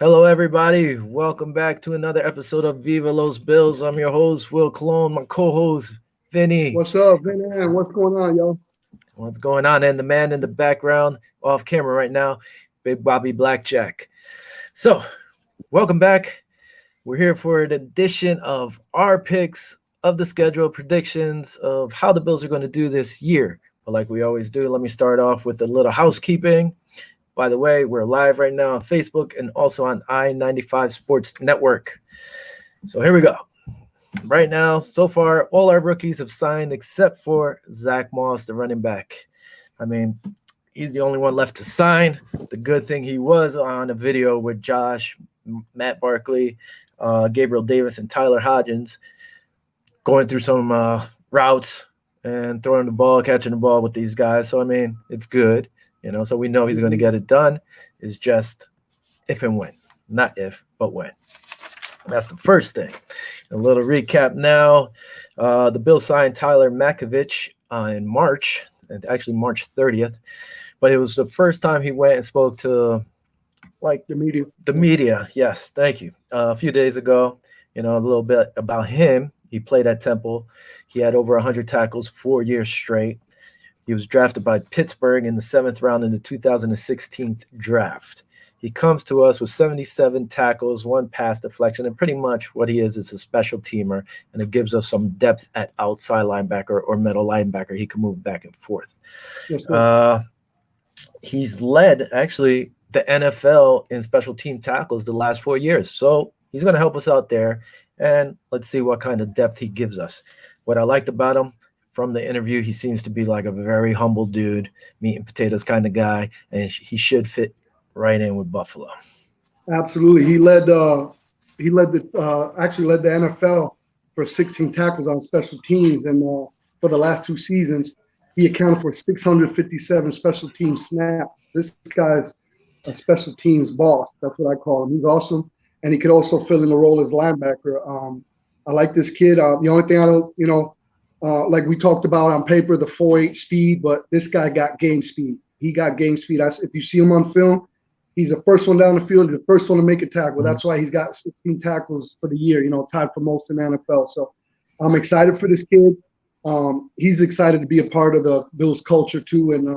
Hello, everybody. Welcome back to another episode of Viva Los Bills. I'm your host, Will Cologne, my co host, Vinny. What's up, man? What's going on, yo? What's going on? And the man in the background, off camera right now, Big Bobby Blackjack. So, welcome back. We're here for an edition of our picks of the schedule, predictions of how the Bills are going to do this year. But like we always do, let me start off with a little housekeeping. By the way, we're live right now on Facebook and also on I-95 Sports Network. So here we go. Right now, so far, all our rookies have signed except for Zach Moss, the running back. I mean, he's the only one left to sign. The good thing, he was on a video with Josh, Matt Barkley, Gabriel Davis, and Tyler Hodgins going through some routes and throwing the ball, catching the ball with these guys. So, I mean, it's good. So we know he's going to get it done. It's just if and when. Not if, but when. That's the first thing. A little recap now. The Bills signed Tyler Makovich in March, actually March 30th. But it was the first time he went and spoke to, the media. The media, yes, thank you. A few days ago, a little bit about him. He played at Temple. He had over 100 tackles 4 years straight. He was drafted by Pittsburgh in the 7th round in the 2016 draft. He comes to us with 77 tackles, 1 pass deflection, and pretty much what he is a special teamer, and it gives us some depth at outside linebacker or middle linebacker. He can move back and forth. Yes, He's led, actually, the NFL in special team tackles the last 4 years. So he's going to help us out there, and let's see what kind of depth he gives us. What I liked about him, from the interview, he seems to be like a very humble dude, meat and potatoes kind of guy, and he should fit right in with Buffalo. Absolutely. He led the NFL for 16 tackles on special teams, and for the last 2 seasons, he accounted for 657 special team snaps. This guy's a special teams boss. That's what I call him. He's awesome, and he could also fill in the role as linebacker. I like this kid. The only thing I don't, like we talked about on paper, the 4.8 speed, but this guy got game speed. He got game speed. If you see him on film, he's the first one down the field. He's the first one to make a tackle. That's why he's got 16 tackles for the year, tied for most in the NFL. So I'm excited for this kid. He's excited to be a part of the Bills culture too. And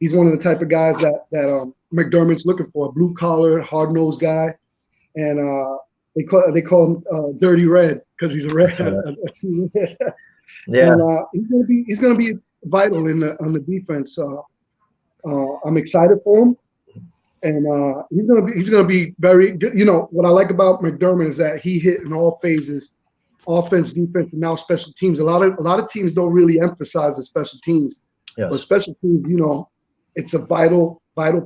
he's one of the type of guys that McDermott's looking for, a blue collar, hard nosed guy. And they call him Dirty Red because he's a red. Yeah, and he's gonna be vital on the defense. I'm excited for him, and he's gonna be very good. What I like about McDermott is that he hit in all phases, offense, defense, and now special teams. A lot of teams don't really emphasize the special teams, yes. But special teams, it's a vital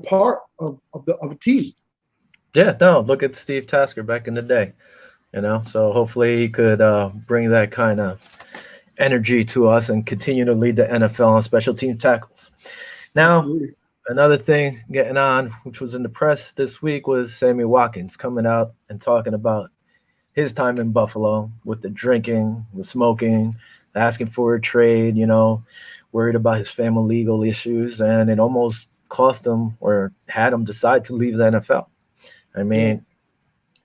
part of a team. Yeah, no, look at Steve Tasker back in the day, so hopefully he could bring that kind of energy to us and continue to lead the NFL on special team tackles. Now, another thing getting on, which was in the press this week, was Sammy Watkins coming out and talking about his time in Buffalo with the drinking, the smoking, asking for a trade, worried about his family legal issues, and it almost cost him or had him decide to leave the NFL. I mean,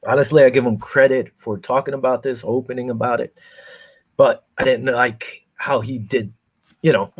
honestly, I give him credit for talking about this, opening about it. But I didn't like how he did,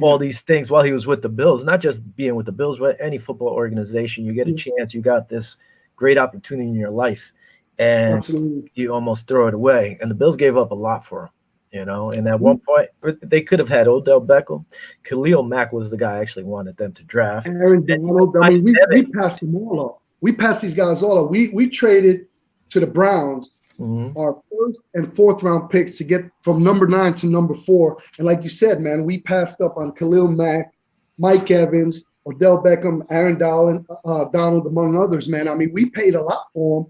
all these things while he was with the Bills, not just being with the Bills, but any football organization. You get a chance, you got this great opportunity in your life, and Absolutely. you almost throw it away. And the Bills gave up a lot for him, And at one point, they could have had Odell Beckham. Khalil Mack was the guy I actually wanted them to draft. Aaron Donald. I mean, we passed them all up. We passed these guys all up. We traded to the Browns our 1st and 4th round picks to get from number 9 to number 4. And like you said, man, we passed up on Khalil Mack, Mike Evans, Odell Beckham, Aaron Donald, among others, man. I mean, we paid a lot for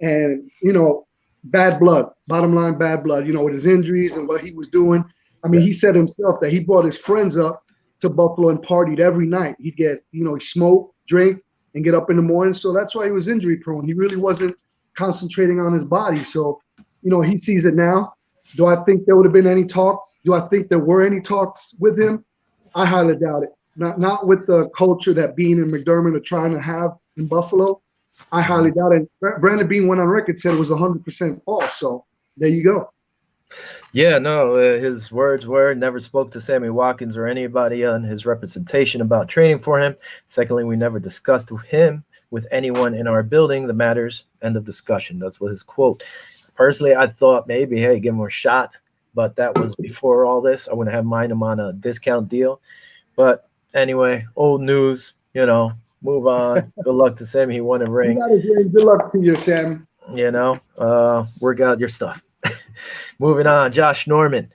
him. And, bad blood, bottom line, bad blood, with his injuries and what he was doing. I mean, he said himself that he brought his friends up to Buffalo and partied every night. He'd get, smoke, drink, and get up in the morning. So that's why he was injury prone. He really wasn't concentrating on his body. So, he sees it now. Do I think there would have been any talks? Do I think there were any talks with him? I highly doubt it. Not with the culture that Bean and McDermott are trying to have in Buffalo. I highly doubt it. Brandon Bean went on record, said it was 100% false. So there you go. Yeah, no, his words were never spoke to Sammy Watkins or anybody on his representation about training for him. Secondly, we never discussed him with anyone in our building the matters. End of discussion. That's what his quote. Personally, I thought maybe, hey, give him a shot, but that was before all this. I wouldn't have mind him on a discount deal. But anyway, old news, move on. Good luck to Sammy. He won a You ring, got his ring. Good luck to you, Sam. work out your stuff. Moving on, Josh Norman.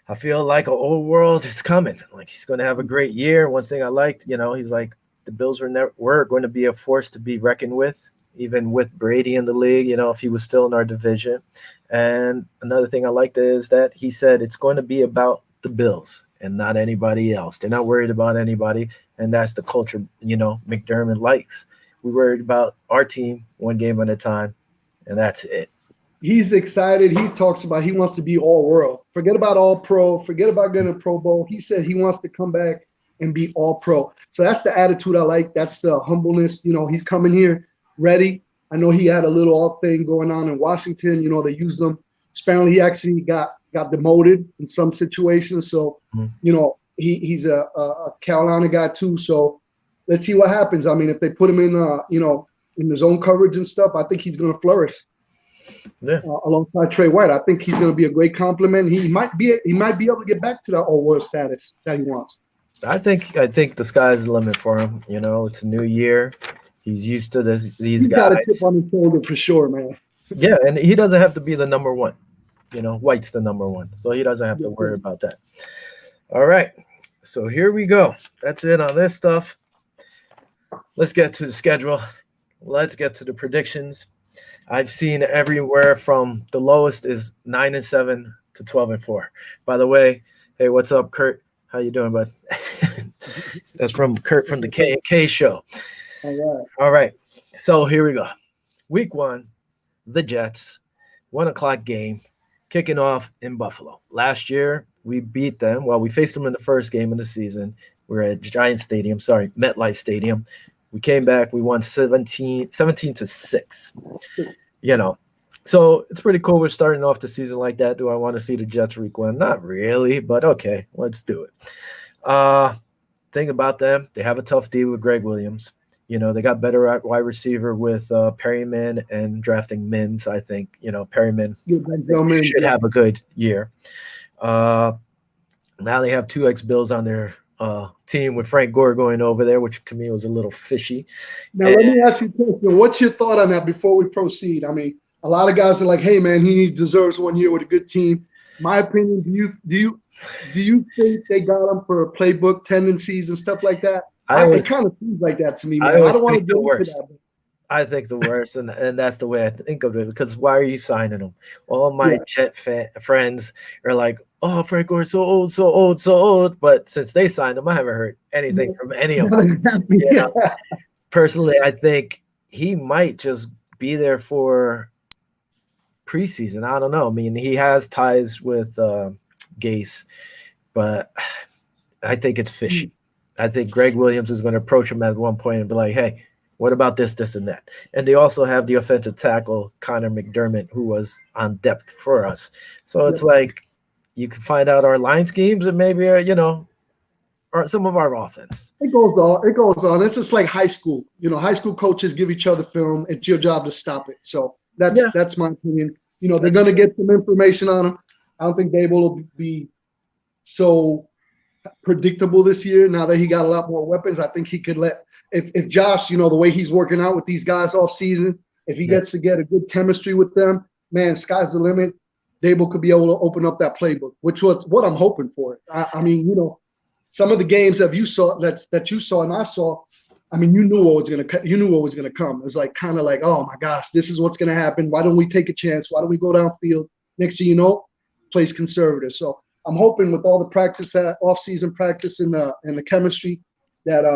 I feel like an old world is coming. Like he's going to have a great year. One thing I liked, he's like the Bills were going to be a force to be reckoned with, even with Brady in the league. If he was still in our division. And another thing I liked is that he said it's going to be about the Bills and not anybody else. They're not worried about anybody, and that's the culture McDermott likes. We worried about our team one game at a time, and that's it. He's excited. He talks about he wants to be all world. Forget about all pro. Forget about getting a Pro Bowl. He said he wants to come back and be all pro. So that's the attitude I like. That's the humbleness. He's coming here ready. I know he had a little off thing going on in Washington. They used him. Apparently, he actually got demoted in some situations. So, he's a Carolina guy too. So let's see what happens. I mean, if they put him in his own coverage and stuff, I think he's going to flourish. Yeah. Alongside Trey White, I think he's going to be a great compliment. He might be able to get back to that all-world status that he wants. I think the sky's the limit for him. It's a new year. He's used to these He's guys. got a chip on his shoulder for sure, man. Yeah, and he doesn't have to be the number one. White's the number one, so he doesn't have to worry about that. All right, so here we go. That's it on this stuff. Let's get to the schedule. Let's get to the predictions. I've seen everywhere from the lowest is 9-7 to 12-4. By the way, hey, what's up, Kurt? How you doing, bud? That's from Kurt from the K&K show. All right. So here we go. Week 1, the Jets, 1:00 game, kicking off in Buffalo. Last year, we beat them. Well, we faced them in the first game of the season. We're at MetLife Stadium. We came back. We won 17-6. So it's pretty cool. We're starting off the season like that. Do I want to see the Jets week 1? Not really, but okay, let's do it. Thing about them, they have a tough deal with Greg Williams. They got better at wide receiver with Perryman and drafting Mims. I think, Perryman should have a good year. Now they have 2 ex-Bills on their team with Frank Gore going over there, which to me was a little fishy. Now, let me ask you a question. What's your thought on that before we proceed? I mean, a lot of guys are like, hey, man, he deserves 1 year with a good team. My opinion, do you think they got him for playbook tendencies and stuff like that? It kind of seems like that to me, man. I don't want to do that. I think the worst, and that's the way I think of it. Because why are you signing him? All my Jet friends are like, "Oh, Frank Gore's so old, so old, so old." But since they signed him, I haven't heard anything from any of them. Personally, I think he might just be there for preseason. I don't know. I mean, he has ties with Gase, but I think it's fishy. I think Greg Williams is going to approach him at one point and be like, "Hey, what about this, this, and that?" And they also have the offensive tackle, Connor McDermott, who was on depth for us. So it's like you can find out our line schemes and maybe, or some of our offense. It goes on. It's just like high school. High school coaches give each other film. It's your job to stop it. So that's my opinion. They're going to get some information on him. I don't think Dable will be so predictable this year. Now that he got a lot more weapons, I think he could if Josh, the way he's working out with these guys off season, if he gets to get a good chemistry with them, man, sky's the limit. Dable could be able to open up that playbook, which was what I'm hoping for. I mean, some of the games that you saw that you saw and I saw, I mean, you knew what was gonna come. It's like kind of like, oh my gosh, this is what's gonna happen. Why don't we take a chance? Why don't we go downfield? Next thing you know, plays conservative. So I'm hoping with all the practice, off-season practice and the chemistry, that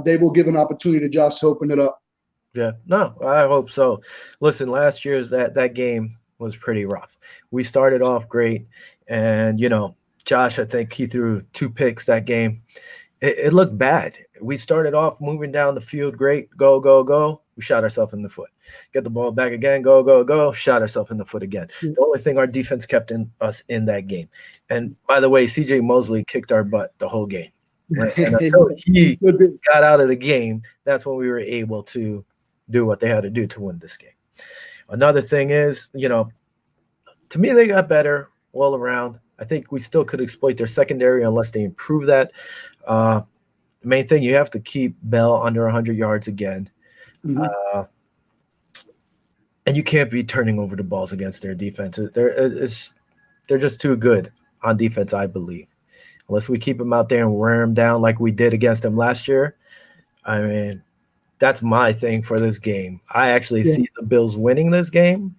they will give an opportunity to Josh to open it up. Yeah, no, I hope so. Listen, last year's that game was pretty rough. We started off great, and Josh, I think he threw 2 picks that game. It looked bad. We started off moving down the field great, go, go, go. we shot ourselves in the foot. Get the ball back again, go, go, go, shot ourselves in the foot again. Yeah. The only thing our defense kept in us in that game. And by the way, CJ Mosley kicked our butt the whole game. Right? And until he got out of the game, that's when we were able to do what they had to do to win this game. Another thing is, to me, they got better all around. I think we still could exploit their secondary unless they improve that. The main thing, you have to keep Bell under 100 yards again. Mm-hmm. And you can't be turning over the balls against their defense. They're just too good on defense, I believe. Unless we keep them out there and wear them down like we did against them last year. I mean, that's my thing for this game. I actually see the Bills winning this game.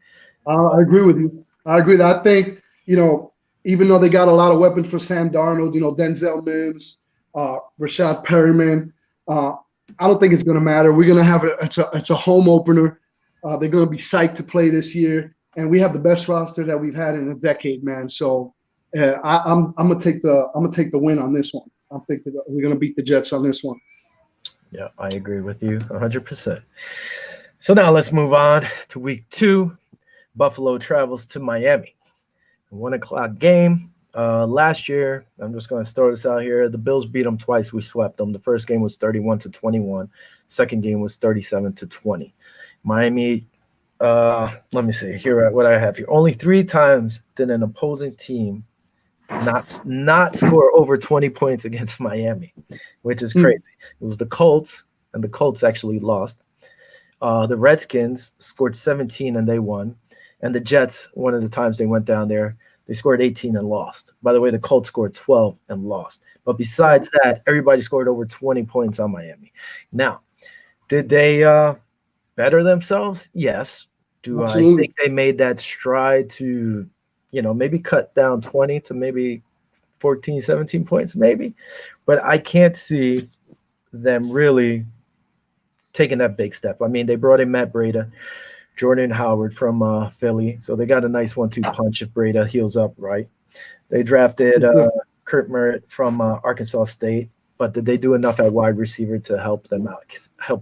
I agree with you. I agree. I think, even though they got a lot of weapons for Sam Darnold, Denzel Mims, Rashad Perryman, I don't think it's going to matter. We're going to have it's a home opener. They're going to be psyched to play this year, and we have the best roster that we've had in a decade, man. So I'm gonna take the win on this one. I think that we're going to beat the Jets on this one. Yeah, I agree with you 100%. So now let's move on to week 2. Buffalo travels to Miami. 1:00 game. Last year, I'm just going to throw this out here. The Bills beat them twice. We swept them. The first game was 31-21. Second game was 37-20. Miami, let me see here what I have here. Only 3 times did an opposing team not score over 20 points against Miami, which is crazy. It was the Colts, and the Colts actually lost. The Redskins scored 17 and they won. And the Jets, one of the times they went down there, they scored 18 and lost. By the way, the Colts scored 12 and lost. But besides that, everybody scored over 20 points on Miami. Now, did they better themselves? Yes. Do I think they made that stride to, maybe cut down 20 to maybe 14, 17 points, maybe? But I can't see them really taking that big step. I mean, they brought in Matt Breida, Jordan Howard from Philly. So they got a nice 1-2 punch if Breida heals up, right? They drafted Kurt Merritt from Arkansas State, but did they do enough at wide receiver to help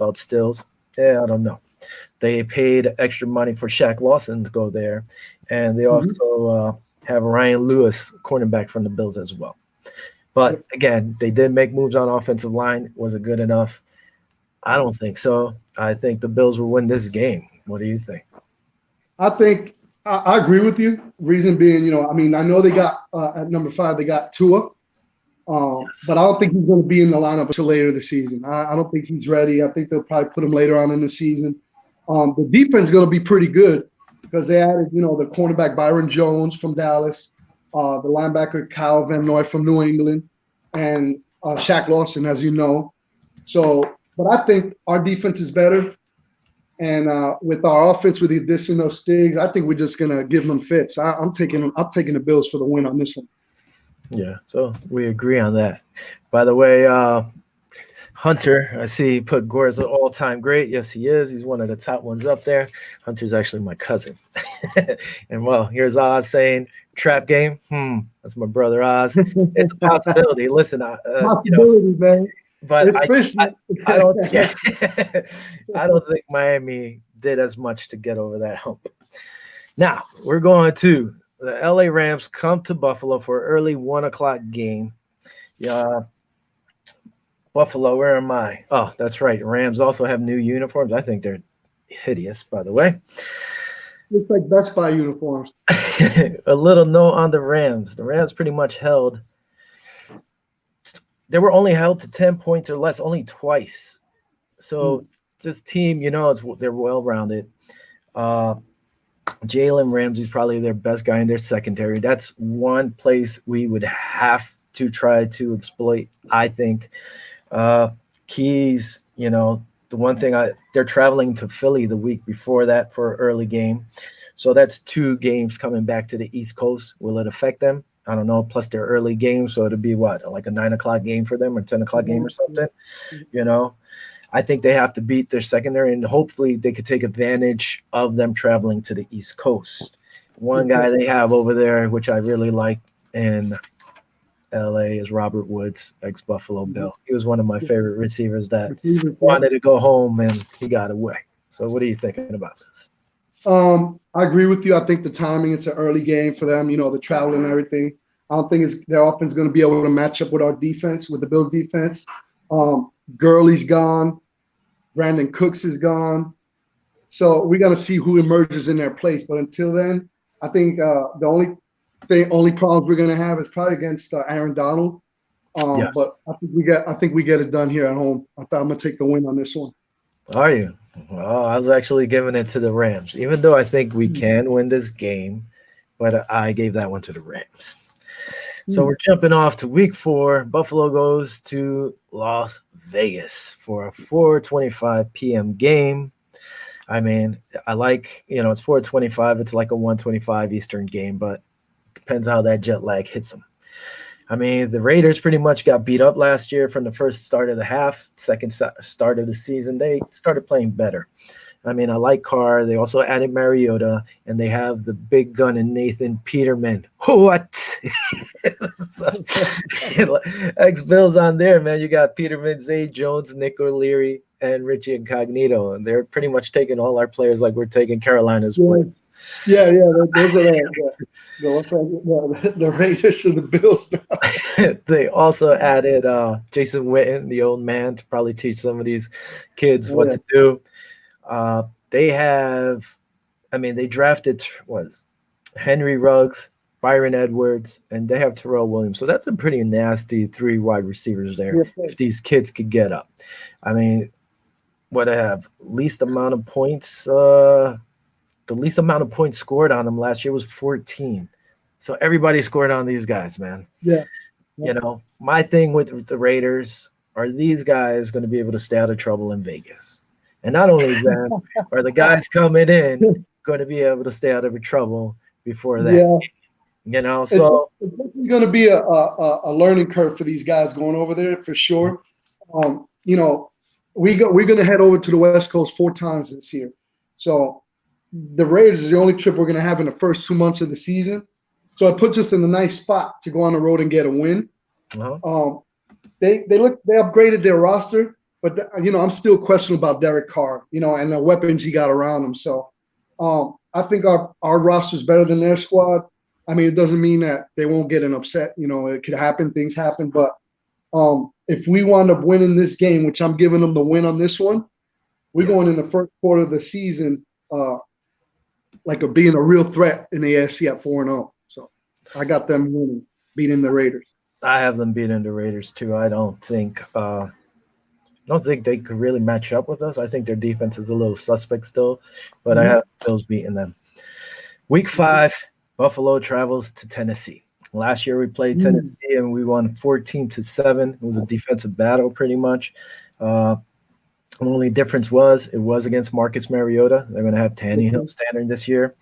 out Stills? Yeah, I don't know. They paid extra money for Shaq Lawson to go there, and they also have Ryan Lewis, cornerback from the Bills as well. But again, they did make moves on offensive line. Was it good enough? I don't think so. I think the Bills will win this game. What do you think? I think I agree with you. Reason being, I know they got at number 5, they got Tua, but I don't think he's going to be in the lineup until later this season. I don't think he's ready. I think they'll probably put him later on in the season. The defense is going to be pretty good because they added, the cornerback Byron Jones from Dallas, the linebacker Kyle Van Noy from New England, and Shaq Lawson, as you know. So, but I think our defense is better. And with our offense, with the addition of Stiggs, I think we're just gonna give them fits. I'm taking the Bills for the win on this one. Yeah, so we agree on that. By the way, Hunter, I see he put Gore as an all-time great. Yes, he is. He's one of the top ones up there. Hunter's actually my cousin. And well, here's Oz saying trap game. That's my brother Oz. It's a possibility. Listen, possibility, man. But I don't I don't think Miami did as much to get over that hump. Now we're going to the LA Rams come to Buffalo for an early 1:00 game. Yeah, Buffalo, where am I? Oh, that's right. Rams also have new uniforms. I think they're hideous, by the way. Looks like Best Buy uniforms. A little note on the Rams. The Rams pretty much held. They were only held to 10 points or less only twice. So this team, they're well-rounded. Jalen Ramsey's probably their best guy in their secondary. That's one place we would have to try to exploit, I think. Keys, the one thing they're traveling to Philly the week before that for an early game. So that's 2 games coming back to the East Coast. Will it affect them? I don't know, plus their early game. So it'll be like a 9:00 game for them or 10:00 game or something, I think they have to beat their secondary, and hopefully they could take advantage of them traveling to the East Coast. One guy they have over there, which I really like in LA, is Robert Woods, ex-Buffalo Bill. He was one of my favorite receivers that wanted to go home, and he got away. So what are you thinking about this? I agree with you. I think the timing, it's an early game for them, the traveling and everything. I don't think their offense going to be able to match up with our defense, with the Bills defense. Gurley's gone. Brandon Cooks is gone. So we got to see who emerges in their place. But until then, I think the only problems we're going to have is probably against Aaron Donald. Yes. But I think we get it done here at home. I'm going to take the win on this one. Are you? Well, I was actually giving it to the Rams, even though I think we can win this game, but I gave that one to the Rams. So we're jumping off to week 4. Buffalo goes to Las Vegas for a 4:25 p.m. game. I mean, I like, it's 4:25. It's like a 1:25 Eastern game, but depends how that jet lag hits them. I mean, the Raiders pretty much got beat up last year from the first start of the half. Second start of the season, they started playing better. I mean, I like Carr. They also added Mariota, and they have the big gun in Nathan Peterman. What? Ex-Bills on there, man. You got Peterman, Zay Jones, Nick O'Leary, and Richie Incognito, and they're pretty much taking all our players like we're taking Carolina's wins. Yeah. Those are the Raiders and the Bills now. They also added Jason Witten, the old man, to probably teach some of these kids what to do. They drafted Henry Ruggs, Byron Edwards, and they have Terrell Williams. So that's a pretty nasty 3 wide receivers there if these kids could get up. I mean, what I have least amount of points, the least amount of points scored on them last year was 14. So everybody scored on these guys, man. Yeah. My thing with the Raiders, are these guys going to be able to stay out of trouble in Vegas? And not only that, are the guys coming in going to be able to stay out of trouble before that? Yeah. So it's going to be a learning curve for these guys going over there for sure. We're going to head over to the West Coast 4 times this year. So the Raiders is the only trip we're going to have in the first 2 months of the season. So it puts us in a nice spot to go on the road and get a win. Uh-huh. They upgraded their roster, but I'm still questioning about Derek Carr, and the weapons he got around him. So I think our roster is better than their squad. I mean, it doesn't mean that they won't get an upset. It could happen, things happen. But if we wind up winning this game, which I'm giving them the win on this one, we're going in the first quarter of the season being a real threat in the AFC at 4-0. So I got them winning, beating the Raiders. I have them beating the Raiders too. I don't think they could really match up with us. I think their defense is a little suspect still, but I have Bills beating them. Week 5, Buffalo travels to Tennessee. Last year we played Tennessee and we won 14-7. It was a defensive battle pretty much. Only difference was it was against Marcus Mariota. They're going to have Tannehill standard this year.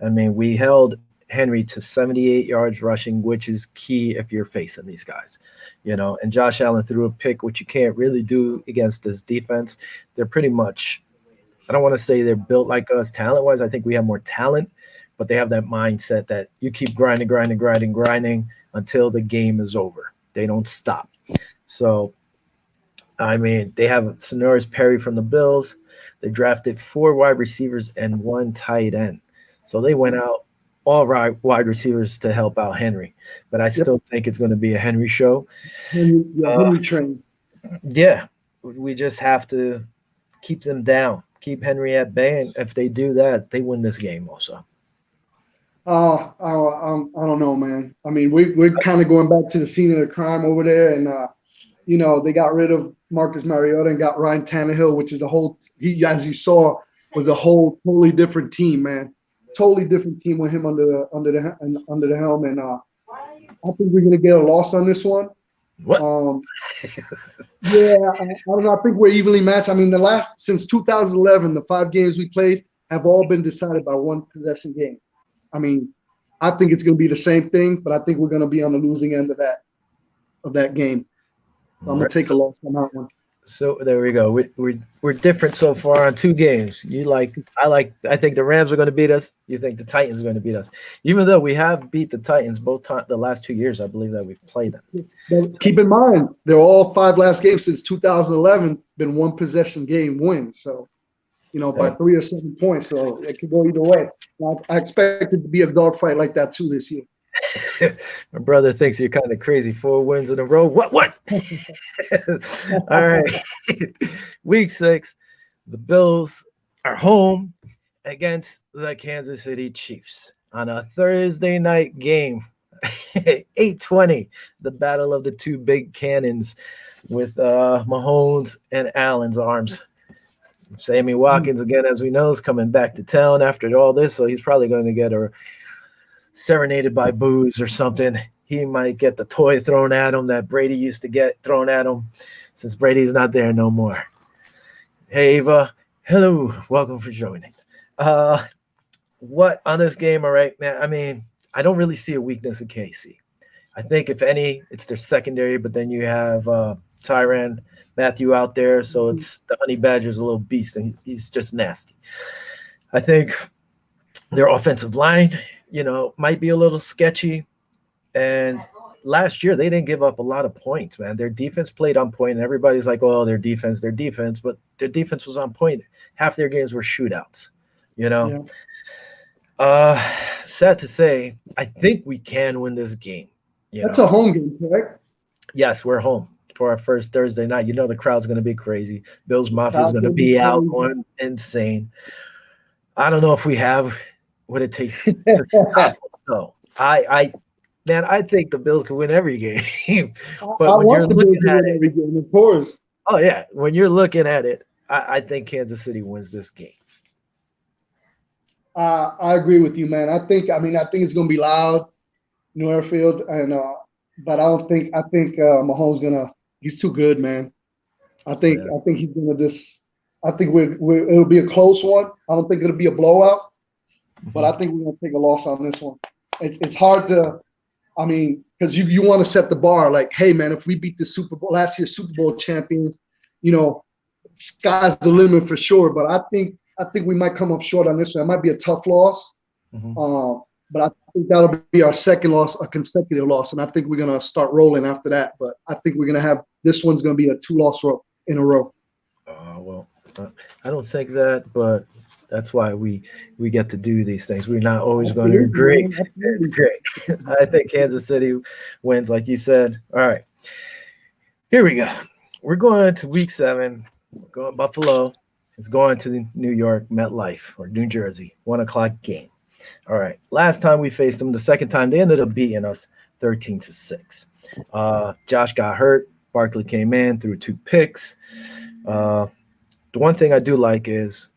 I mean, we held Henry to 78 yards rushing, which is key if you're facing these guys, and Josh Allen threw a pick, which you can't really do against this defense. They're pretty much, I don't want to say they're built like us talent-wise. I think we have more talent, but they have that mindset that you keep grinding until the game is over. They don't stop. So, I mean, they have Sonoris Perry from the Bills. They drafted 4 wide receivers and 1 tight end. So they went out all wide receivers to help out Henry. But I still think it's going to be a Henry show. Henry train. Yeah. We just have to keep them down, keep Henry at bay. And if they do that, they win this game also. I don't know, man. I mean, we're kind of going back to the scene of the crime over there. And, they got rid of Marcus Mariota and got Ryan Tannehill, which is as you saw, was a whole totally different team, man. Totally different team with him under the helm, and I think we're gonna get a loss on this one. What? I don't know. I think we're evenly matched. I mean, since 2011, the 5 games we played have all been decided by 1 possession game. I mean, I think it's gonna be the same thing, but I think we're gonna be on the losing end of that game. So I'm gonna take a loss on that one. So there we go. We're different so far on 2 games. I think the Rams are going to beat us. You think the Titans are going to beat us, even though we have beat the Titans the last 2 years. I believe that we've played them. But keep in mind, they're all 5 last games since 2011 been 1 possession game wins. So by 3 or 7 points. So it could go either way. I expect it to be a dogfight like that too this year. My brother thinks you're kind of crazy. 4 wins in a row. What? All right. Week 6, the Bills are home against the Kansas City Chiefs on a Thursday night game. 8:20, the battle of the two big cannons with Mahomes and Allen's arms. Sammy Watkins, again, as we know, is coming back to town after all this, so he's probably going to get serenaded by booze or something. He might get the toy thrown at him that Brady used to get thrown at him since Brady's not there no more. Hey, Ava. Hello. Welcome for joining. What on this game? All right, man. I mean, I don't really see a weakness in KC. I think, if any, it's their secondary, but then you have Tyrann Mathieu out there, so it's the Honey Badger's a little beast, and he's just nasty. I think their offensive line, might be a little sketchy. And last year, they didn't give up a lot of points, man. Their defense played on point, and everybody's like, oh, their defense, but their defense was on point. Half their games were shootouts, Yeah. Sad to say, I think we can win this game. That's a home game, correct? Yes, we're home for our first Thursday night. The crowd's going to be crazy. Bills Mafia is going to be out going insane. I don't know if we have what it takes to stop it, though. I think the Bills can win every game. But when you're looking at it, every game, of course. Oh yeah, when you're looking at it, I think Kansas City wins this game. I agree with you, man. I think it's going to be loud, New Airfield, and but I think Mahomes he's too good, man. I think he's gonna I think it'll be a close one. I don't think it'll be a blowout, but I think we're gonna take a loss on this one. It's hard to, because you want to set the bar like, hey man, if we beat the last year's Super Bowl champions, sky's the limit for sure. But I think we might come up short on this one. It might be a tough loss. But I think that'll be our second loss, a consecutive loss, and I think we're gonna start rolling after that. But I think we're gonna have this one's gonna be a 2-loss in a row. Well, I don't think that, but that's why we get to do these things. We're not always going to agree. It's great. I think Kansas City wins, like you said. All right, here we go. We're going to Week 7. We're going Buffalo. It's going to New York, MetLife, or New Jersey, 1:00 game. All right. Last time we faced them, the second time, they ended up beating us 13-6. Josh got hurt. Barkley came in, threw 2 picks. The one thing I do like is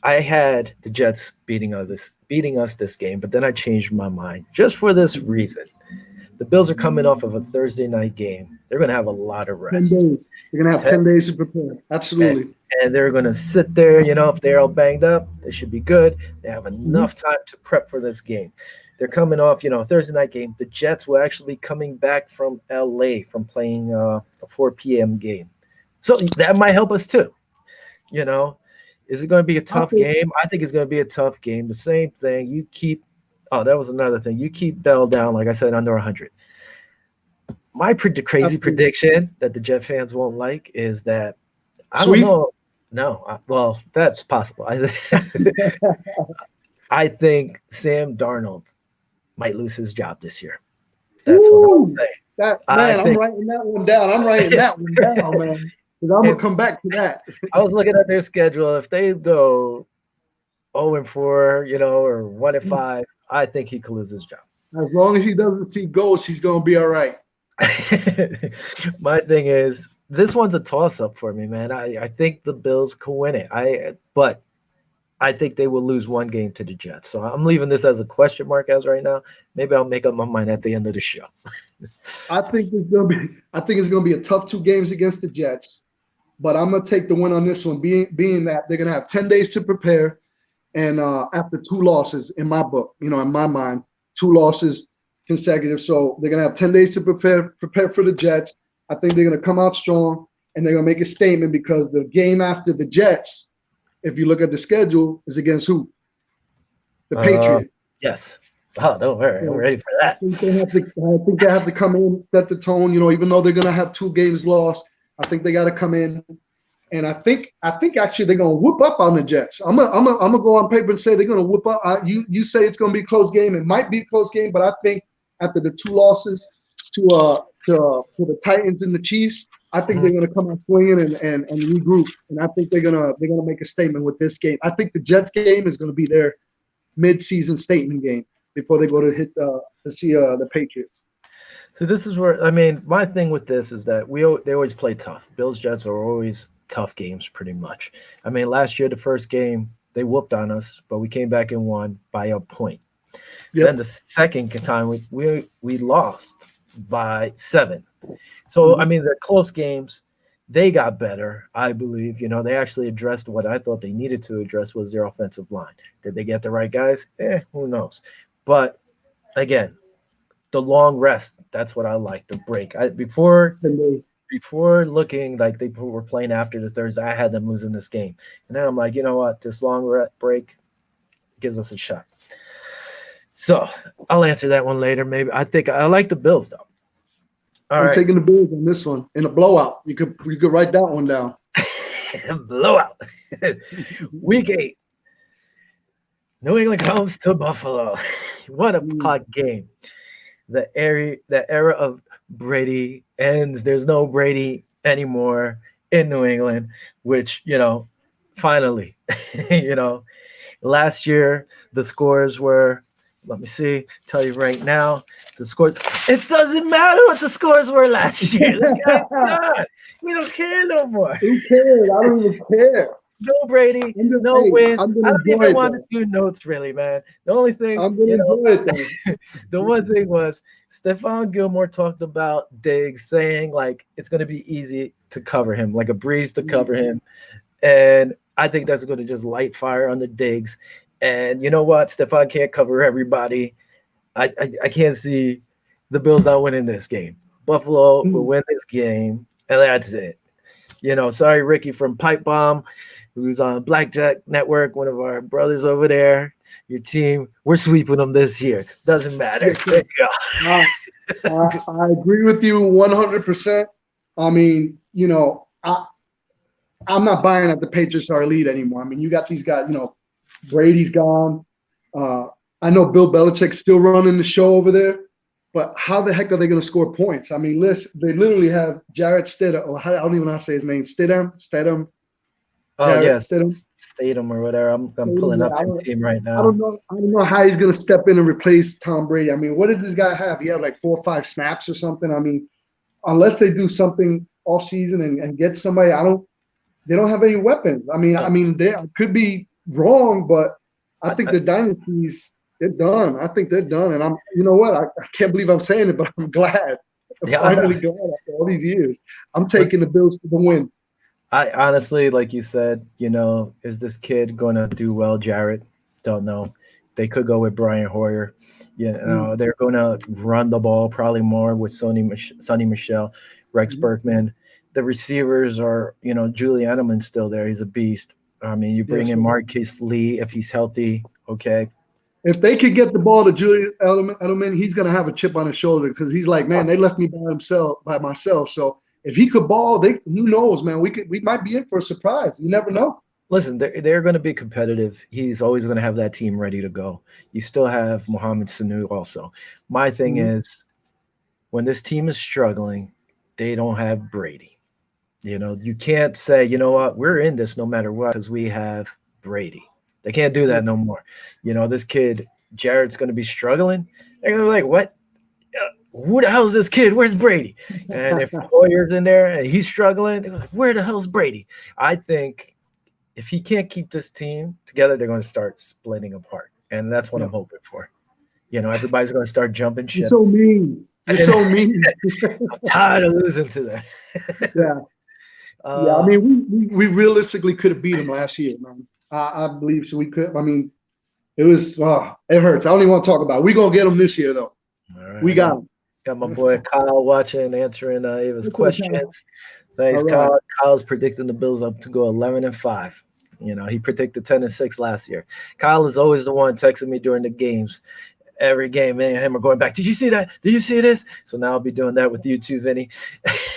I had the Jets beating us this game, but then I changed my mind just for this reason. The Bills are coming off of a Thursday night game. They're going to have a lot of rest. 10 days. They're going to have 10 days to prepare. Absolutely. And they're going to sit there, if they're all banged up, they should be good. They have enough time to prep for this game. They're coming off, a Thursday night game. The Jets will actually be coming back from L.A. from playing a 4 p.m. game. So that might help us too. Is it going to be a tough game? I think it's going to be a tough game. The same thing. That was another thing. You keep Bell down, like I said, under 100. My crazy prediction that the Jet fans won't like is that I don't know. No, well, that's possible. I think Sam Darnold might lose his job this year. That's what I'm saying. I'm writing that one down. Man. Because I'm going to come back to that. I was looking at their schedule. If they go 0-4, or 1-5, I think he could lose his job. As long as he doesn't see ghosts, he's going to be all right. My thing is, this one's a toss-up for me, man. I think the Bills can win it. But I think they will lose one game to the Jets. So I'm leaving this as a question mark as right now. Maybe I'll make up my mind at the end of the show. I think it's gonna be a tough 2 games against the Jets. But I'm gonna take the win on this one, being that they're gonna have 10 days to prepare, and after 2 losses in my book, in my mind, 2 losses consecutive. So they're gonna have 10 days to prepare for the Jets. I think they're gonna come out strong, and they're gonna make a statement because the game after the Jets, if you look at the schedule, is against who? The Patriots. Yes. Oh, don't worry. I'm ready for that. I think they have to come in, set the tone. Even though they're gonna have 2 games lost, I think they got to come in And I think actually they're gonna whoop up on the Jets. I'm gonna go on paper and say they're gonna whoop up. You say it's gonna be a close game. It might be a close game, but I think after the two losses to the Titans and the Chiefs, I think they're gonna come out swinging and regroup. And I think they're gonna make a statement with this game. I think the Jets game is gonna be their mid-season statement game before they go to see the Patriots. So this is where, I mean, my thing with this is that they always play tough. Bills Jets are always tough games, pretty much. I mean, last year the first game they whooped on us, but we came back and won by a point. Yep. Then the second time we lost by 7. So I mean, the close games, they got better, I believe. You know, they actually addressed what I thought they needed to address was their offensive line. Did they get the right guys? Who knows? But again, the long rest, that's what I like, the break. Before looking like they were playing after the Thursday, I had them losing this game. And then I'm like, you know what? This long break gives us a shot. So I'll answer that one later. Maybe I think I like the Bills, though. I'm taking the Bills on this one in a blowout. You could write that one down. Blowout. Week 8. New England comes to Buffalo. What a clock game. The era of Brady ends. There's no Brady anymore in New England, which, you know, finally, you know, last year the scores were, let me see, tell you right now, the scores. It doesn't matter what the scores were last year. This guy's done. We don't care no more. Who cares? I don't even care. No Brady, no win. I don't even want to do notes, really, man. The only thing, the one thing was Stephon Gilmore talked about Diggs saying, like, it's going to be easy to cover him, like a breeze to cover him. And I think that's going to just light fire on the Diggs. And you know what? Stephon can't cover everybody. I can't see the Bills not winning this game. Buffalo will win this game, and that's it. You know, sorry, Ricky from Pipe Bomb, who's on Blackjack Network, one of our brothers over there. Your team, we're sweeping them this year. Doesn't matter. There you go. I agree with you 100%. I mean, you know, I'm not buying that the Patriots are elite anymore. I mean, you got these guys, you know, Brady's gone. I know Bill Belichick's still running the show over there, but how the heck are they going to score points? I mean, listen, they literally have Jarrett Stidham. Or I don't even know how to say his name. Stidham. Oh, yes. Stidham or whatever. I'm pulling up your team right now. I don't know how he's going to step in and replace Tom Brady. I mean, what did this guy have? He had like 4 or 5 snaps or something. I mean, unless they do something off season and get somebody, they don't have any weapons. I mean, they could be wrong, but I think the dynasties, they're done. I think they're done. And you know what? I can't believe I'm saying it, but I'm glad. I'm finally glad after all these years. I'm taking the Bills to the win. I honestly, like you said, you know, is this kid going to do well, Jarrett? Don't know. They could go with Brian Hoyer. You know, they're going to run the ball probably more with Sonny Michel, Rex Berkman. The receivers are, you know, Julian Edelman's still there. He's a beast. I mean, you bring in Marquise Lee if he's healthy, okay? If they could get the ball to Julian Edelman, he's going to have a chip on his shoulder because he's like, man, they left me by myself. So if he could ball, who knows, man? We might be in for a surprise. You never know. Listen, they're going to be competitive. He's always going to have that team ready to go. You still have Mohamed Sanu also. My thing is, when this team is struggling, they don't have Brady. You know, you can't say, you know what, we're in this no matter what because we have Brady. They can't do that no more. You know, this kid, Jarrett's going to be struggling. They're going to be like, what? Who the hell is this kid? Where's Brady? And if Hoyer's in there and he's struggling, they're like, where the hell's Brady? I think if he can't keep this team together, they're going to start splitting apart. And that's what I'm hoping for. You know, everybody's going to start jumping ship. You're so mean. You're so mean. I'm tired of losing to that. I mean, we realistically could have beat them last year, man. I believe so. We could. I mean, it was. It hurts. I don't even want to talk about it. We're gonna get them this year, though. All right. We got them. Got my boy Kyle watching, answering Ava's questions. Thanks, Kyle. Kyle's predicting the Bills up to go 11-5. You know, he predicted 10-6 last year. Kyle is always the one texting me during the games. Every game, me and him are going back. Did you see that? Did you see this? So now I'll be doing that with you too, Vinny.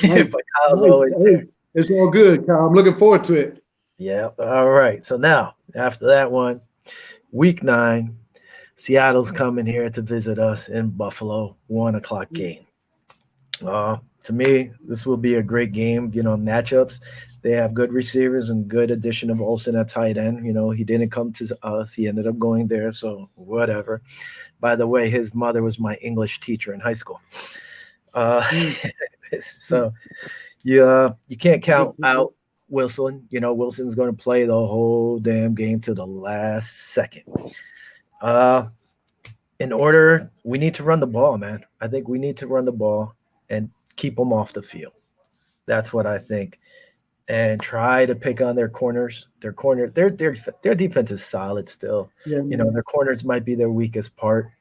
But Kyle's always there. It's all good, Kyle. I'm looking forward to it. Yeah. All right. So now, after that one, week 9, Seattle's coming here to visit us in Buffalo, 1 o'clock game. To me, this will be a great game. Matchups. They have good receivers and good addition of Olsen at tight end. He didn't come to us. He ended up going there. So whatever. By the way, his mother was my English teacher in high school. Uh, Mm. so you can't count out Wilson. Wilson's going to play the whole damn game to the last second. Uh, in order, we need to run the ball, man. I think we need to run the ball and keep them off the field. That's what I think. And try to pick on their corners. Their defense is solid still. Yeah, man. Their corners might be their weakest part.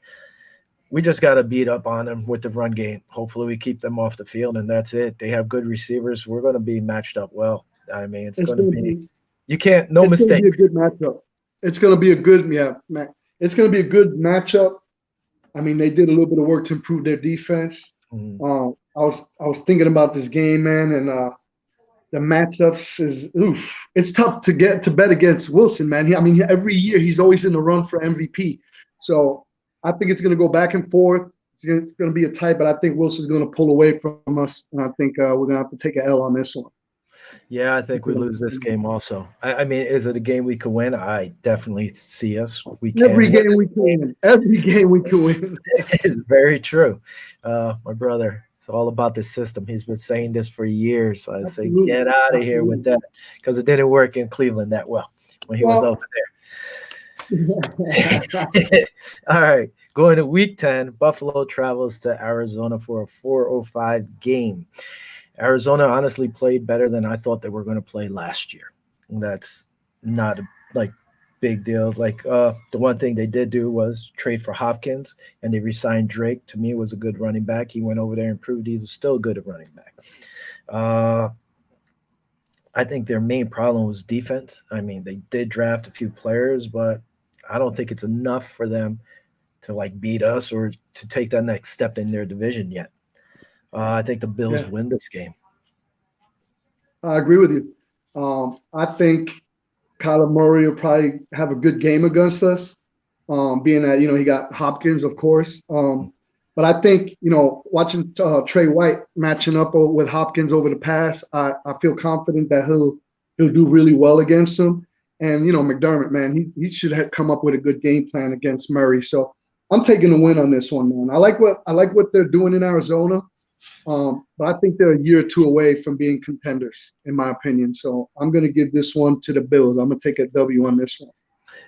We just got to beat up on them with the run game. Hopefully, we keep them off the field, and that's it. They have good receivers. We're going to be matched up well. I mean, it's It's going to gonna be be you can't no it's gonna be a mistakes. good matchup. It's gonna be a good man. It's gonna be a good matchup. I mean, they did a little bit of work to improve their defense. Mhm. I was thinking about this game, man, and the matchups is oof. It's tough to get to bet against Wilson, man. I mean, every year he's always in the run for MVP. So I think it's going to go back and forth. It's going to be a tight, but I think Wilson's going to pull away from us, and I think we're going to have to take an L on this one. Yeah, I think we lose this game also. I mean, is it a game we can win? I definitely see us. We Every can win game we can this game. win. Every game we can win. It is very true. My brother, it's all about the system. He's been saying this for years. So I say, Absolutely. get out of here with Absolutely. that because it didn't work in Cleveland that well when he was Well, over there. All right. Going to week 10, Buffalo travels to Arizona for a 4:05 game. Arizona honestly played better than I thought they were going to play last year. That's not a like big deal. Like the one thing they did do was trade for Hopkins and they re-signed Drake. To me, was a good running back. He went over there and proved he was still good at running back. Uh, I think their main problem was defense. I mean, they did draft a few players, but I don't think it's enough for them to like beat us or to take that next step in their division yet. I think the Bills yeah, win this game. I agree with you. I think Kyler Murray will probably have a good game against us, being that he got Hopkins, of course. But I think watching Trey White matching up with Hopkins over the pass, I feel confident that he'll do really well against him. And McDermott, man, he should have come up with a good game plan against Murray. So I'm taking the win on this one, man. I like what they're doing in Arizona. But I think they're a year or two away from being contenders, in my opinion. So I'm going to give this one to the Bills. I'm going to take a W on this one.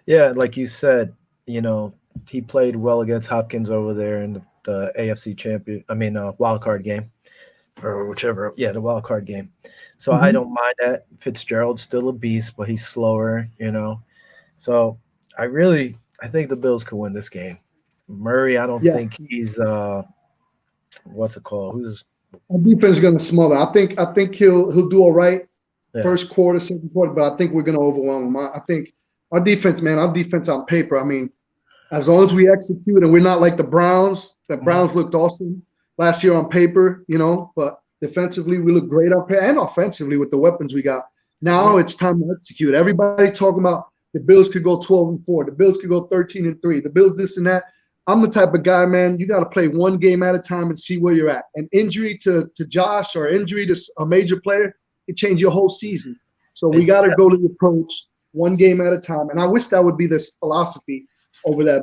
Yeah, like you said, you know, he played well against Hopkins over there in the AFC champion. I mean, wild card game or whichever. Yeah, the wild card game. So I Mm-hmm. don't mind that. Fitzgerald's still a beast, but he's slower. So I think the Bills could win this game. Murray, I don't Yeah, think he's what's it called? Who's our defense is going to smother. I think he'll do all right yeah. first quarter, second quarter, but I think we're going to overwhelm him. I think our defense, man, our defense on paper. I mean, as long as we execute and we're not like the Browns. The Mhm. Browns looked awesome last year on paper, but defensively we look great up here and offensively with the weapons we got. Now Yeah. it's time to execute. Everybody talking about the Bills could go 12-4, the Bills could go 13-3, the Bills this and that. I'm the type of guy, man. You got to play one game at a time and see where you're at. An injury to Josh or injury to a major player can change your whole season. So we It- got to go to the approach one game at a time. And I wish that would be this philosophy over that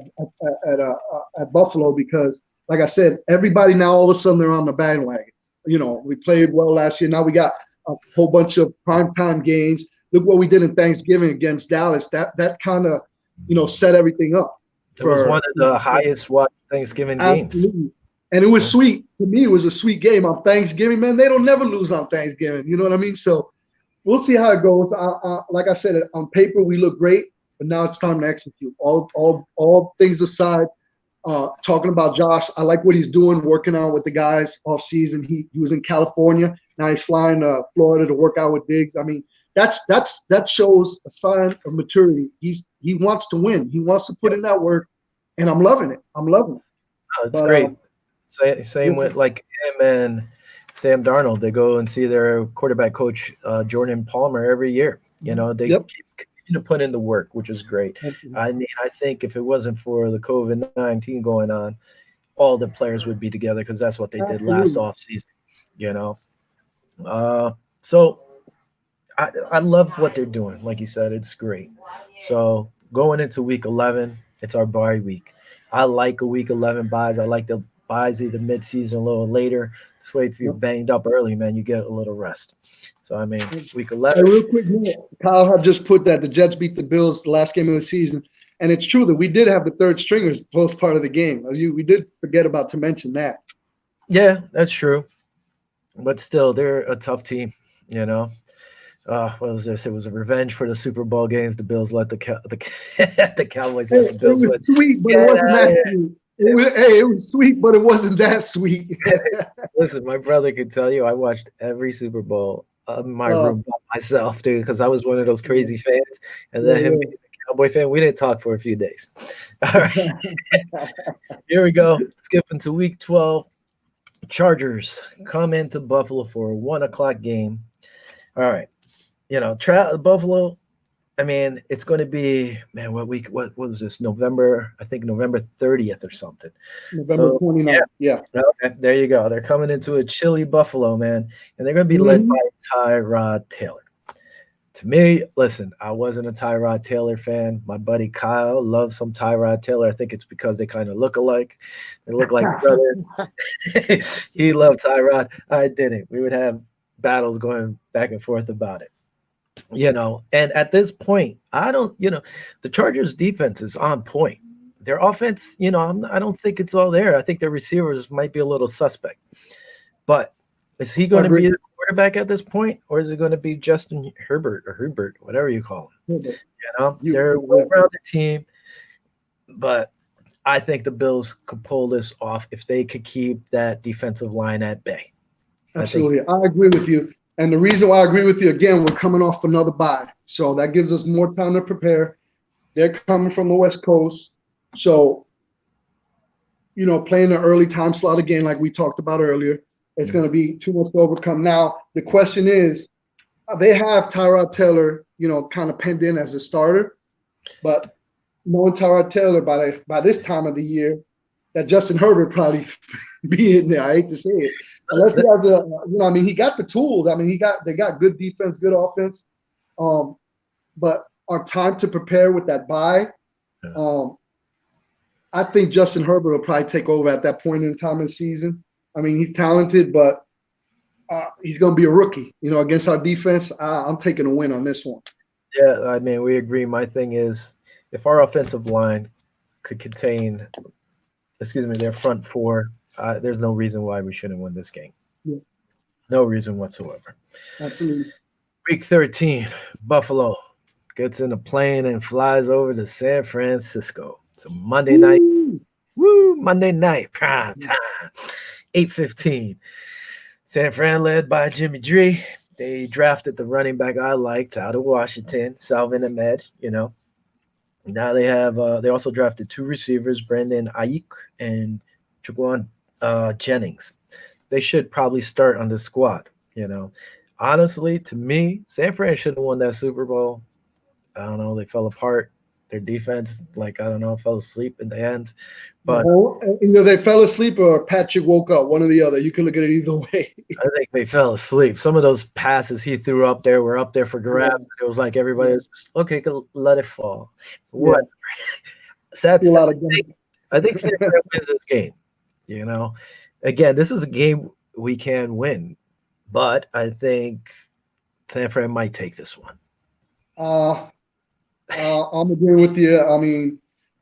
at Buffalo because, like I said, everybody now all of a sudden they're on the bandwagon. We played well last year. Now we got a whole bunch of primetime games. Look what we did in Thanksgiving against Dallas. That kind of set everything up it was one for of the highest watched Thanksgiving games. absolutely. And it was Mhm. sweet to me. It was a sweet game on Thanksgiving, man. They don't never lose on Thanksgiving. You know what I mean? So we'll see how it goes. Like I said, on paper we look great, but now it's time to execute. All things aside, talking about Josh, I like what he's doing, working out with the guys off season. He was in California. Now he's flying to Florida to work out with Diggs. I mean, that shows a sign of maturity. He wants to win. He wants to put in that work, and I'm loving it. I'm loving it. It's But great. Same yeah, with like him and Sam Darnold. They go and see their quarterback coach, Jordan Palmer, every year. They Yep. continue to put in the work, which is great. I mean, I think if it wasn't for the COVID-19 going on, all the players would be together because that's what they did last Absolutely. offseason. You know, so I love what they're doing. Like you said, it's great. So going into week 11, it's our bye week. I like a week 11 buys. I like the buys either mid-season a little later. This way, if you're Yep. banged up early, man, you get a little rest. So I mean, week Hey, 11. real quick, Kyle had just put that the Jets beat the Bills the last game of the season, and it's true that we did have the third stringers post part of the game. We did forget about to mention that. Yeah, that's true. But still, they're a tough team. You know, what was this? It was a revenge for the Super Bowl games. The Bills let the Cowboys Hey, let the it Bills was win. sweet, but it Get wasn't out of that here! sweet. It was It was sweet, but it wasn't that sweet. Listen, my brother could tell you I watched every Super Bowl in my uh, room by myself, dude, because I was one of those yeah, crazy fans. And then him yeah, being a Cowboy fan, we didn't talk for a few days. All right, here we go. Skipping to week 12. Chargers come into Buffalo for a 1 o'clock game. All right. Buffalo, I mean, it's going to be, man, what week? What was this? November, I think November 30th or something. November So, yeah, 29th. Yeah. okay, there you go. They're coming into a chilly Buffalo, man, and they're going to be led Hmm. by Tyrod Taylor. To me, listen, I wasn't a Tyrod Taylor fan. My buddy Kyle loves some Tyrod Taylor. I think it's because they kind of look alike. They look like brothers. He loved Tyrod. I didn't. We would have battles going back and forth about it. And at this point, I don't, the Chargers defense is on point. Their offense, I don't think it's all there. I think their receivers might be a little suspect. But is he I going to agree. be the quarterback at this point, or is it going to be Justin Herbert or Herbert, whatever you call him? They're a You, well-rounded team, but I think the Bills could pull this off if they could keep that defensive line at bay. I think, absolutely. I agree with you. And the reason why I agree with you, again, we're coming off another bye. So that gives us more time to prepare. They're coming from the West Coast. So, playing the early time slot again, like we talked about earlier, it's going to be too much to overcome. Now, the question is, they have Tyrod Taylor, kind of penned in as a starter. But knowing Tyrod Taylor by this time of the year, that Justin Herbert probably be in there. I hate to say it, unless he has he got the tools. I mean, they got good defense, good offense. But our time to prepare with that bye, um, I think Justin Herbert will probably take over at that point in time of the season. I mean, he's talented, but he's going to be a rookie. Against our defense, I'm taking a win on this one. yeah, I mean, we agree. My thing is, if our offensive line could contain, their front four, there's no reason why we shouldn't win this game. Yeah, No reason whatsoever. absolutely. Week 13, Buffalo gets in a plane and flies over to San Francisco. It's a Monday night. Woo! Woo! Monday night prime time, 8:15. San Fran led by Jimmy G. They drafted the running back I liked out of Washington, Salvin Ahmed. Now they also drafted two receivers, Brandon Ayuk and Jaquan Jennings. They should probably start on the squad. Honestly, to me, San Fran should have won that Super Bowl. I don't know, they fell apart. Their defense, like I don't know, fell asleep in the end. But Either they fell asleep or Patrick woke up. One or the other. You can look at it either way. I think they fell asleep. Some of those passes he threw up there were up there for grabs. Yeah, It was like everybody was just okay, let it fall. yeah. What? Sad to A say, lot of guys. I think San Fran wins this game. Again, this is a game we can win, but I think San Fran might take this one. I'm agreeing with you. I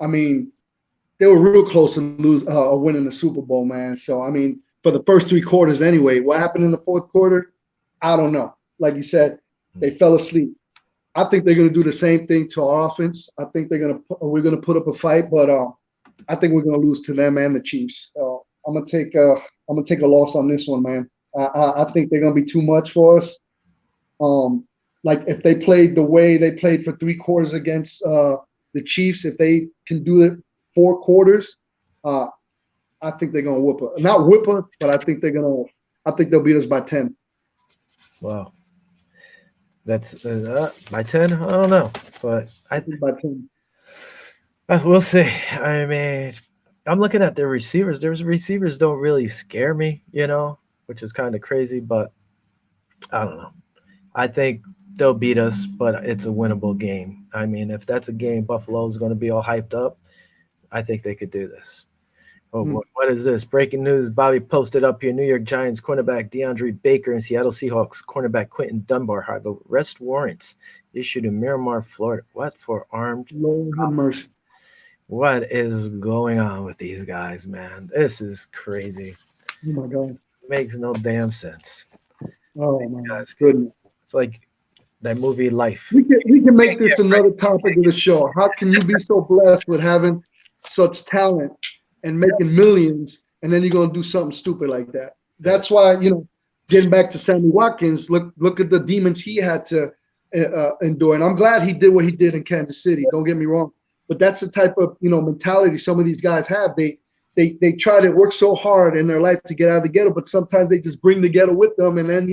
mean, they were real close to winning the Super Bowl, man. So for the first three quarters, anyway. What happened in the fourth quarter? I don't know. Like you said, they fell asleep. I think they're going to do the same thing to our offense. I think we're going to put up a fight, but I think we're going to lose to them and the Chiefs. I'm gonna take a loss on this one, man. I think they're going to be too much for us. Like if they played the way they played for three quarters against the Chiefs, if they can do it 4 quarters, I think they're gonna whoop her. Not whoop her, but I think they're gonna I think they'll beat us by 10. Wow, that's by 10. I don't know, but I think by 10. we'll see. I mean, I'm looking at their receivers. Their receivers don't really scare me, which is kind of crazy, but I don't know. I think they'll beat us, but it's a winnable game. I mean, if that's a game Buffalo's going to be all hyped up, I think they could do this. Oh, Mm. what is this? Breaking news. Bobby posted up here. New York Giants cornerback DeAndre Baker and Seattle Seahawks cornerback Quentin Dunbar have arrest warrants issued in Miramar, Florida. What for armed? Lord have mercy. What is going on with these guys, man? This is crazy. Oh my God. Makes no damn sense. Oh These my guys goodness. it's like that movie Life. We can make this another topic of the show. How can you be so blessed with having such talent and making millions, and then you're gonna do something stupid like that? That's why, getting back to Sammy Watkins, look at the demons he had to endure, and I'm glad he did what he did in Kansas City. Don't get me wrong, but that's the type of mentality some of these guys have. They try to work so hard in their life to get out of the ghetto, but sometimes they just bring the ghetto with them, and then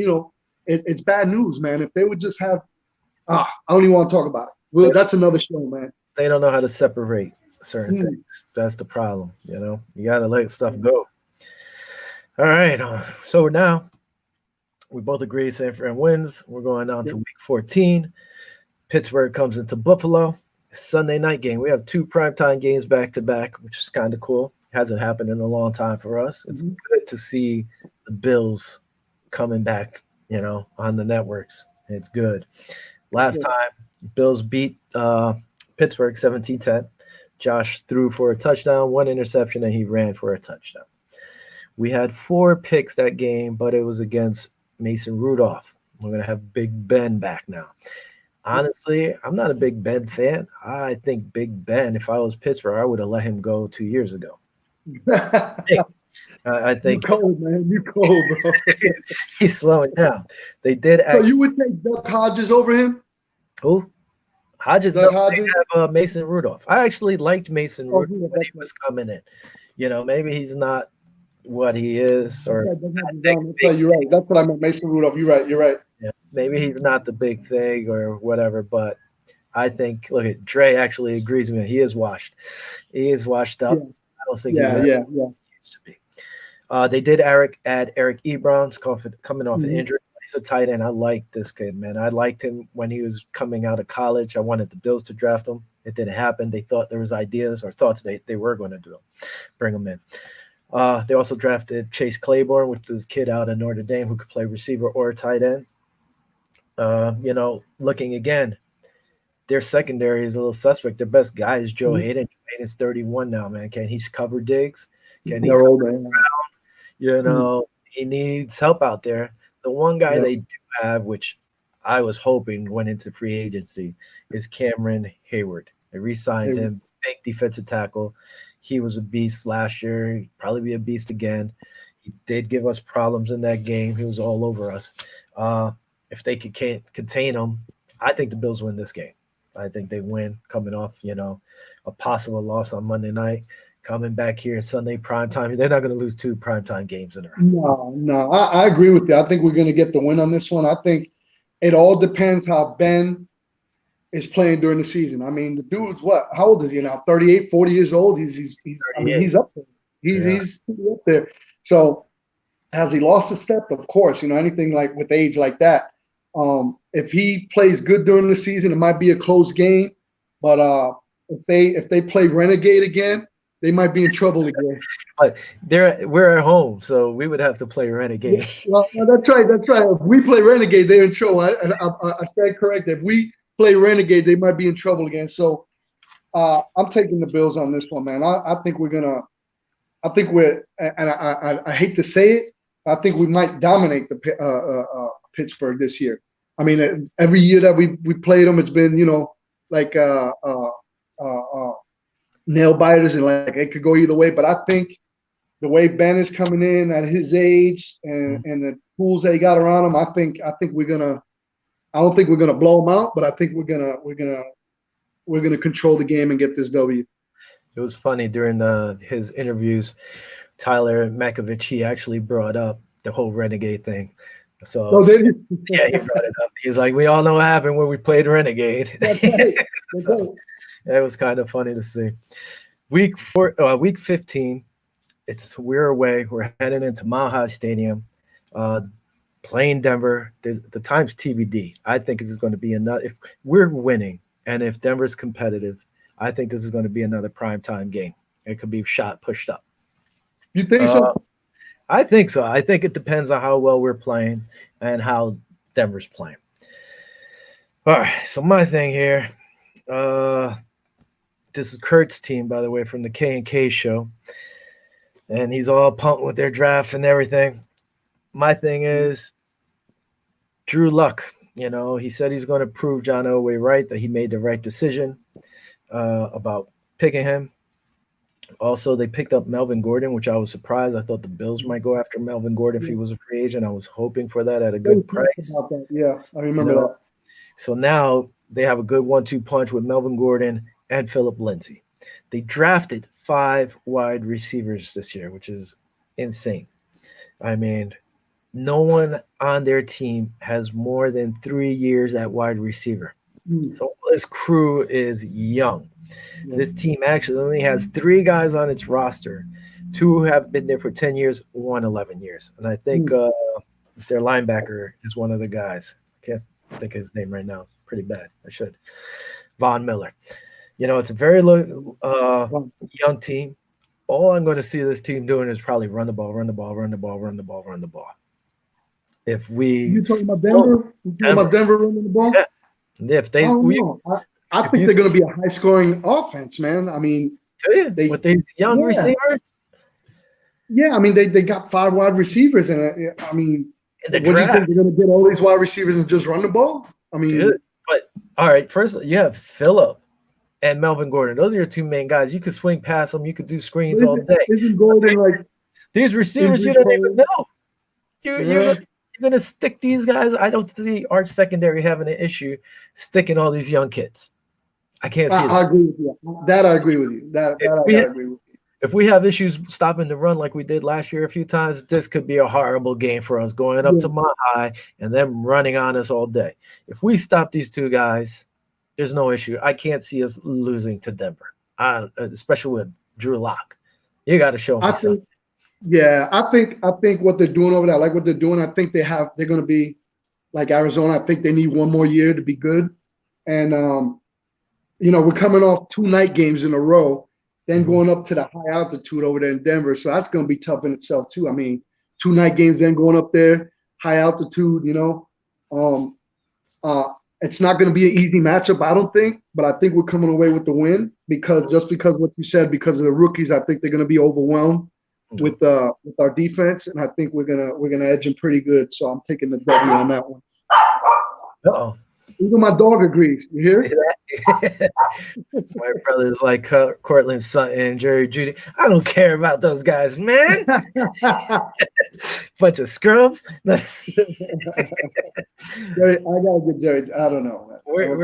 it's bad news, man. If they would just have, I don't even want to talk about it. Well, that's another show, man. They don't know how to separate certain things. That's the problem. You got to let stuff go. All right. So now we both agree San Fran wins. We're going on to week 14. Pittsburgh comes into Buffalo. Sunday night game. We have two primetime games back to back, which is kind of cool. Hasn't happened in a long time for us. It's good to see the Bills coming back, on the networks. It's good. Last time, Bills beat Pittsburgh 17-10. Josh threw for a touchdown, 1 interception, and he ran for a touchdown. We had 4 picks that game, but it was against Mason Rudolph. We're going to have Big Ben back now. Honestly, I'm not a Big Ben fan. I think Big Ben, if I was Pittsburgh, I would have let him go 2 years ago. I think you cold, man. You cold, bro. he's slowing down. They did. So you would take Duck Hodges over him? Who? Hodges? Duck No, Hodges? They have Mason Rudolph. I actually liked Mason Rudolph when he was coming in. Maybe he's not what he is, or you're right. That's what I meant, Mason Rudolph. You're right. Yeah, maybe he's not the big thing or whatever, but I think look, Dre actually agrees with me. He is washed. He is washed up. Yeah. I don't think he's used to be. They did add Eric Ebrons coming off an injury. He's a tight end. I like this kid, man. I liked him when he was coming out of college. I wanted the Bills to draft him. It didn't happen. They thought there was ideas or thoughts they were going to bring him in. They also drafted Chase Claiborne, which was a kid out of Notre Dame who could play receiver or tight end. Looking again, their secondary is a little suspect. Their best guy is Joe Hayden. Joe Hayden's 31 now, man. Can he cover Diggs? Can he cover around? He needs help out there. The one guy they do have, which I was hoping went into free agency, is Cameron Hayward. They re-signed him, big defensive tackle. He was a beast last year. He'd probably be a beast again. He did give us problems in that game. He was all over us. If they can't contain him, I think the Bills win this game. I think they win coming off, a possible loss on Monday night. Coming back here Sunday primetime. They're not going to lose 2 primetime games in a row. No. I agree with you. I think we're going to get the win on this one. I think it all depends how Ben is playing during the season. I mean, the dude's what? How old is he now? 38, 40 years old. He's up there. He's up there. So has he lost a step? Of course. Anything like with age like that. If he plays good during the season, it might be a close game. But if they play Renegade again, they might be in trouble again. But we're at home, so we would have to play Renegade. Well, that's right. If we play Renegade, they're in trouble. I stand corrected. If we play Renegade, they might be in trouble again. So I'm taking the Bills on this one, man. I think we're and I hate to say it, I think we might dominate the Pittsburgh this year. I mean, every year that we played them, it's been like nail biters, and like it could go either way. But I think the way Ben is coming in at his age and the tools that he got around him, I think we're gonna. I don't think we're gonna blow him out, but I think we're gonna control the game and get this W. It was funny during his interviews. Tyler Makovich, he actually brought up the whole Renegade thing. No, So they didn't. yeah, he brought it up. He's like, we all know what happened when we played Renegade. That's right. That's So right. it was kind of funny to see. Week 15. We're away. We're heading into Mile High Stadium, uh, playing Denver. The time's TBD. I think this is going to be another. If we're winning and if Denver's competitive, I think this is going to be another primetime game. It could be pushed up. You think Uh, so? I think so. I think it depends on how well we're playing and how Denver's playing. All right. So my thing here, uh, this is Kurt's team, by the way, from the K and K show, and he's all pumped with their draft and everything. My thing is Drew Luck. He said he's going to prove John Elway right, that he made the right decision about picking him. Also, they picked up Melvin Gordon, which I was surprised. I thought the Bills might go after Melvin Gordon if Yeah. he was a free agent. I was hoping for that at a They good talked price. about that. Yeah, I You remember know, that. so now they have a good 1-2 punch with Melvin Gordon and Philip Lindsay. They drafted 5 wide receivers this year, which is insane. I mean, no one on their team has more than 3 years at wide receiver. Mm. So this crew is young. Yeah. This team actually only has 3 guys on its roster. 2 have been there for 10 years, 1 11 years. And I think their linebacker is one of the guys. I can't think of his name right now. It's pretty bad. I should. Von Miller. It's a very young team. All I'm going to see this team doing is probably run the ball, run the ball, run the ball, run the ball, run the ball. If we You talking about Denver? You talking about Denver running the ball? Yeah. If they, I don't know. I think they're going to be a high-scoring offense, man. I mean, with these young receivers. Yeah, I mean, they got 5 wide receivers, and I mean, In the what do you draft. think they're going to get all these wide receivers and just run the ball? I mean, Dude, but all right, first you have Phillip and Melvin Gordon. Those are your 2 main guys. You could swing past them. You could do screens all day. Isn't Gordon like These receivers you don't even know? You're going to stick these guys. I don't see our secondary having an issue sticking all these young kids. I can't see that. I agree with you. That I agree with you. That I agree with you. If we have issues stopping the run like we did last year a few times, this could be a horrible game for us going up to Mile High and them running on us all day. If we stop these 2 guys, there's no issue. I can't see us losing to Denver, especially with Drew Lock. You got to show me something. Yeah, I think what they're doing over there, I like what they're doing. I think they're going to be like Arizona. I think they need 1 more year to be good. And, we're coming off 2 night games in a row, then going up to the high altitude over there in Denver. So that's going to be tough in itself, too. I mean, 2 night games, then going up there, high altitude, it's not going to be an easy matchup, I don't think. But I think we're coming away with the win because what you said, because of the rookies, I think they're going to be overwhelmed with our defense, and I think we're gonna edge them pretty good. So I'm taking the W on that one. Uh-oh. Even my dog agrees. You hear? My brother's like Cortland Sutton, Jerry Judy. I don't care about those guys, man. Bunch of scrubs. Jerry, I gotta get Jerry. I don't know. We're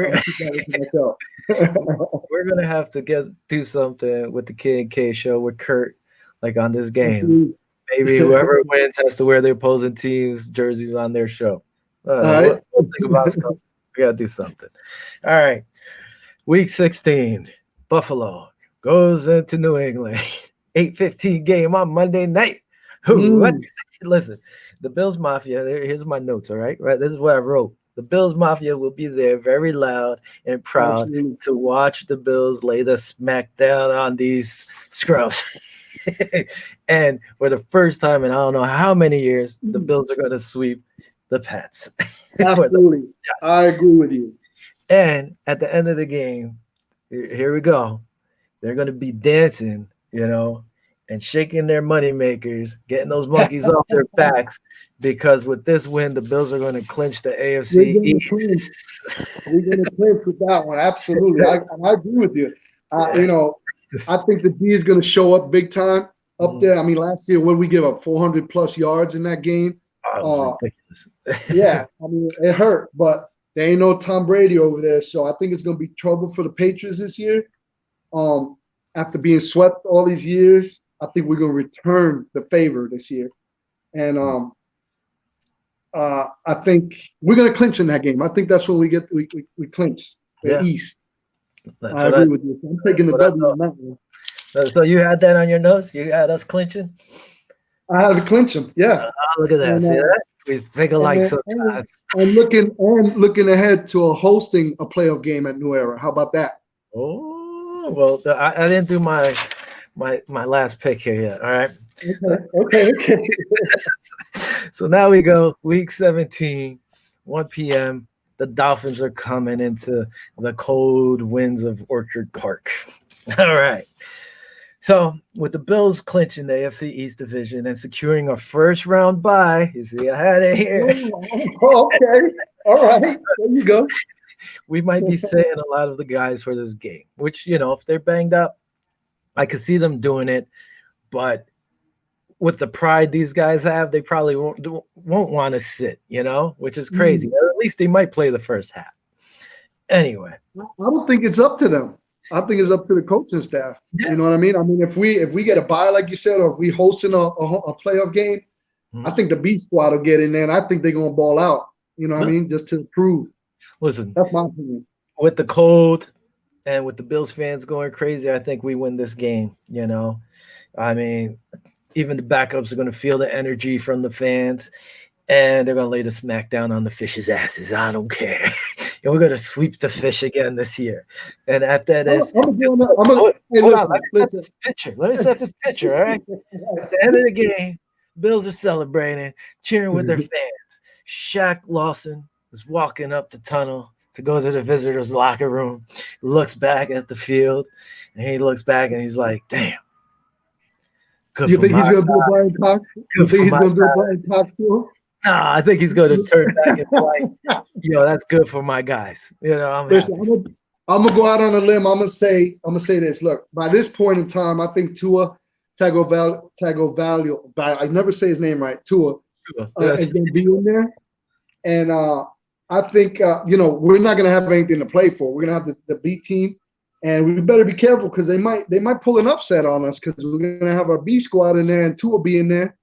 gonna have to do something with the K and K show with Kurt. Like on this game, maybe whoever wins has to wear the opposing team's jerseys on their show. We'll think about something. We gotta do something. All right, week 16, Buffalo goes into New England. 8:15 game on Monday night. Listen, the Bills Mafia. Here's my notes. All right, this is what I wrote. The Bills Mafia will be there very loud and proud to watch the Bills lay the smack down on these scrubs. And for the first time in I don't know how many years, the Bills are going to sweep the Pats. Absolutely. I agree with you. And at the end of the game, here we go. They're going to be dancing, and shaking their money makers, getting those monkeys off their backs, because with this win, the Bills are going to clinch the AFC East. We're going to clinch with that one. Absolutely. I agree with you. I think the D is going to show up big time up there. I mean, last year, what did we give up? 400 plus yards in that game. Oh, ridiculous. Yeah, I mean, it hurt, but there ain't no Tom Brady over there. So I think it's going to be trouble for the Patriots this year. After being swept all these years, I think we're going to return the favor this year. And I think we're going to clinch in that game. I think that's when we clinch the Yeah, East. that's I what I agree with you. I'm taking that's the what I W on that one. thought. So you had that on your notes? You had us clinching? I have to clinch them. Yeah, Oh, look at that. and See that? We think alike and and, sometimes. and looking ahead to hosting a playoff game at New Era. How about that? Oh, well, I didn't do my last pick here yet. All right. Okay, okay. So now we go week 17, 1 p.m. The Dolphins are coming into the cold winds of Orchard Park. All right. So with the Bills clinching the AFC East division and securing a first round bye, you see, I had it here. Oh, okay. All right. There you go. We might be saying a lot of the guys for this game, which, if they're banged up, I could see them doing it. But with the pride these guys have, they probably won't want to sit, which is crazy. Or at least they might play the first half. Anyway. I don't think it's up to them. I think it's up to the coaching staff. Yeah. You know what I mean? I mean, if we get a bye, like you said, or if we hosting a playoff game, I think the B squad will get in there, and I think they're gonna ball out. You know what I mean? Just to prove. Listen, that's my opinion. With the cold and with the Bills fans going crazy, I think we win this game. I mean, even the backups are going to feel the energy from the fans, and they're going to lay the smack down on the Fish's asses. I don't care. And we're going to sweep the Fish again this year. And after this, hold on. Let me set this picture, all right? At the end of the game, Bills are celebrating, cheering with their fans. Shaq Lawson is walking up the tunnel to go to the visitors' locker room, looks back at the field, and he looks back and he's like, damn. Good you think he's going to do a Brian Cox? You think he's going to do a Brian Cox too? Nah, I think he's going to turn back and be like, that's good for my guys. Listen, I'm gonna go out on a limb. I'm gonna say this. Look, by this point in time, I think Tua Tagovailoa. I never say his name right. Tua is gonna be in there, and I think we're not gonna have anything to play for. We're gonna have the B team, and we better be careful because they might pull an upset on us because we're gonna have our B squad in there and Tua be in there.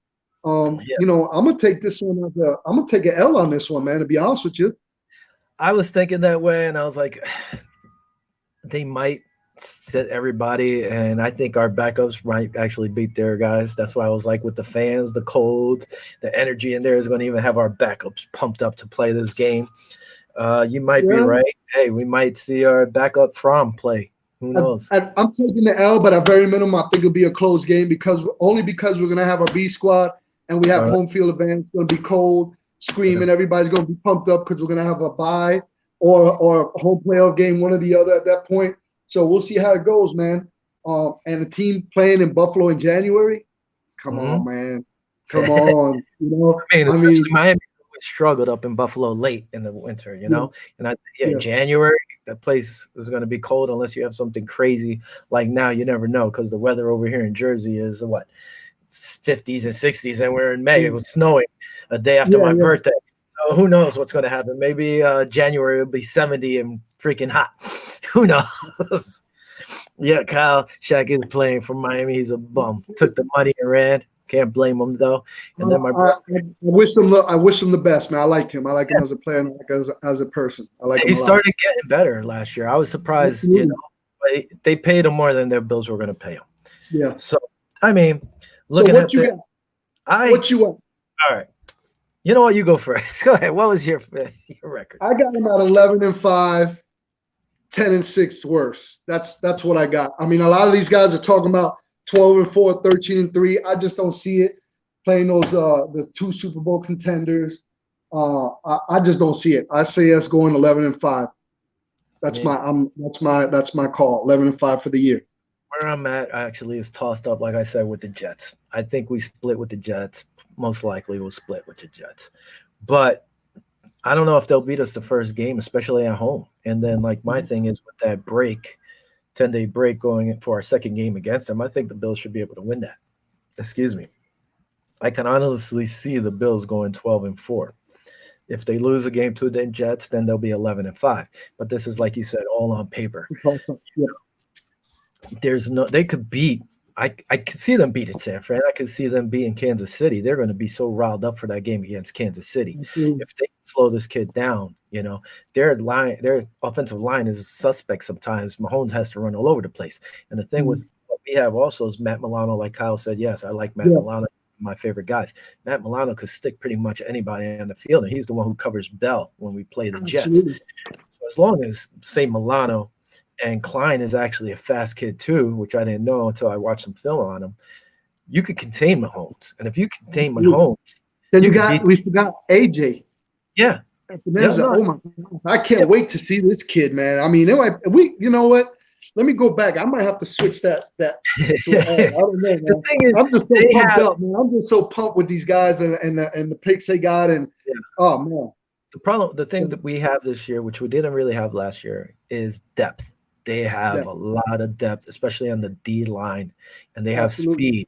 I'm gonna take this one I'm gonna take an L on this one, man. To be honest with you, I was thinking that way, and I was like, they might sit everybody, and I think our backups might actually beat their guys. That's why I was like, with the fans, the cold, the energy in there is going to even have our backups pumped up to play this game. You might be right. Hey, we might see our backup from play. Who knows? I'm taking the L, but at very minimum, I think it'll be a close game because we're going to have our B squad and we have home field advantage. It's going to be cold, screaming. Everybody's going to be pumped up because we're going to have a bye or a home playoff game, one or the other at that point. So we'll see how it goes, man. And the team playing in Buffalo in January, come on, man. Come on. Miami struggled up in Buffalo late in the winter, and January, that place is going to be cold unless you have something crazy like now. You never know because the weather over here in Jersey is 50s and 60s, and we're in May. It was snowing a day after my birthday. So who knows what's going to happen? Maybe January will be 70 and freaking hot. Who knows? Yeah, Kyle Shaq is playing for Miami. He's a bum. Took the money and ran. Can't blame him though. And then I wish him the best, man. I like him. I like him as a player, and as a person. I like him. He started getting better last year. I was surprised. They paid him more than their Bills were going to pay him. Yeah. So I mean, looking at you got? What you want? All right. You know what? You go first. Go ahead. What was your record? I got him at 11-5, 10-6 worse. That's what I got. I mean, a lot of these guys are talking about 12-4, 13-3. I just don't see it playing those the two Super Bowl contenders. I just don't see it. I say us going 11-5. That's my call. 11-5 for the year. Where I'm at actually is tossed up, like I said, with the Jets. I think we split with the Jets. Most likely we'll split with the Jets. But I don't know if they'll beat us the first game, especially at home. And then, my thing is with that 10-day break going for our second game against them, I think the Bills should be able to win that. Excuse me. I can honestly see the Bills going 12-4. If they lose a game to the Jets, then they'll be 11-5. But this is, like you said, all on paper. They could beat I could see them beating San Fran. I could see them beating Kansas City. They're going to be so riled up for that game against Kansas City. Absolutely. If they slow this kid down, their offensive line is suspect sometimes. Mahomes has to run all over the place. And the thing Mhm. with what we have also is Matt Milano, like Kyle said, yes, I like Matt Yeah, Milano, my favorite guys. Matt Milano could stick pretty much anybody on the field, and he's the one who covers Bell when we play the Jets. absolutely. So as long as, say, Milano and Klein is actually a fast kid too, which I didn't know until I watched some film on him, you could contain Mahomes. And if you contain Absolutely. Mahomes, Then you could beat. we forgot AJ. Yeah, yeah, Epineza. no, Oh my God. I yeah, can't wait to see this kid, man. I mean, you know what? Let me go back. I might have to switch that to all. I don't know, the man. thing is, I'm just so they pumped have. up, man. I'm just so pumped with these guys and the picks they got and Yeah, oh man. the thing that we have this year, which we didn't really have last year, is depth. They have Yeah, a lot of depth, especially on the D line, and they have absolutely. speed.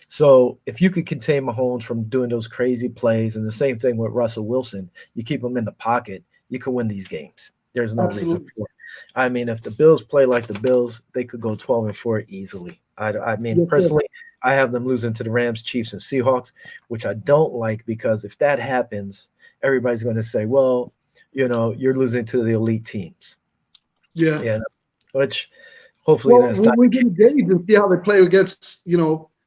So if you could contain Mahomes from doing those crazy plays, and the same thing with Russell Wilson, you keep him in the pocket, you can win these games. There's no reason Absolutely. for it. I mean, if the Bills play like the Bills, they could go 12-4 easily. I mean, Yes, sir. personally, I have them losing to the Rams, Chiefs, and Seahawks, which I don't like because if that happens, everybody's going to say, well, you're losing to the elite teams. Yeah. Yeah, which hopefully Well, that's not we're the going to case. gauge and see how they play against,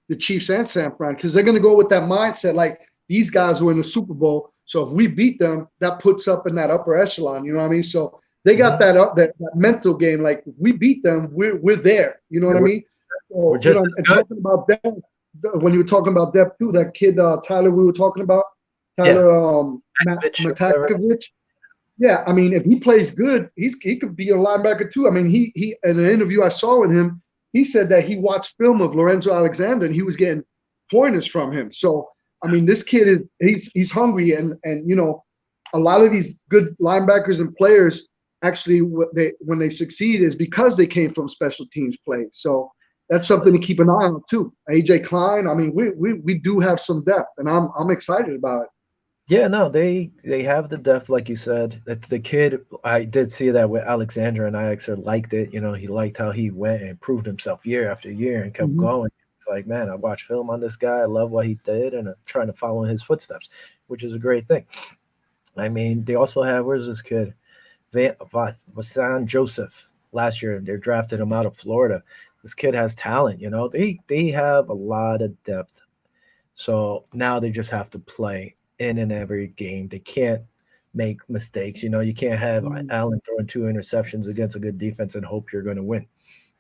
the Chiefs and San Fran because they're going to go with that mindset like these guys were in the Super Bowl. So if we beat them, that puts up in that upper echelon. You know what I mean? So they got Mhm. that mental game. Like if we beat them, we're there. You know what Yeah, I we're, mean? we're So just as and good. talking about depth, when you were talking about depth too, that kid Tyler we were talking about, Yeah, Tyler Bitch or whatever. Matakovich. Yeah, I mean, if he plays good, he could be a linebacker too. I mean, he in an interview I saw with him, he said that he watched film of Lorenzo Alexander and he was getting pointers from him. So I mean, this kid is he's hungry and a lot of these good linebackers and players actually when they succeed is because they came from special teams play. So that's something to keep an eye on too. AJ Klein, I mean, we do have some depth, and I'm excited about it. Yeah, no, they have the depth, like you said. That's the kid. I did see that with Alexander, and I actually liked it. He liked how he went and proved himself year after year and kept Mm-hmm. going. It's like, man, I watched film on this guy. I love what he did, and I'm trying to follow in his footsteps, which is a great thing. I mean, they also have where's this kid, Vasan Joseph. Last year, they drafted him out of Florida. This kid has talent. They have a lot of depth. So now they just have to play in and every game. They can't make mistakes. You can't have Allen throwing two interceptions against a good defense and hope you're going to win.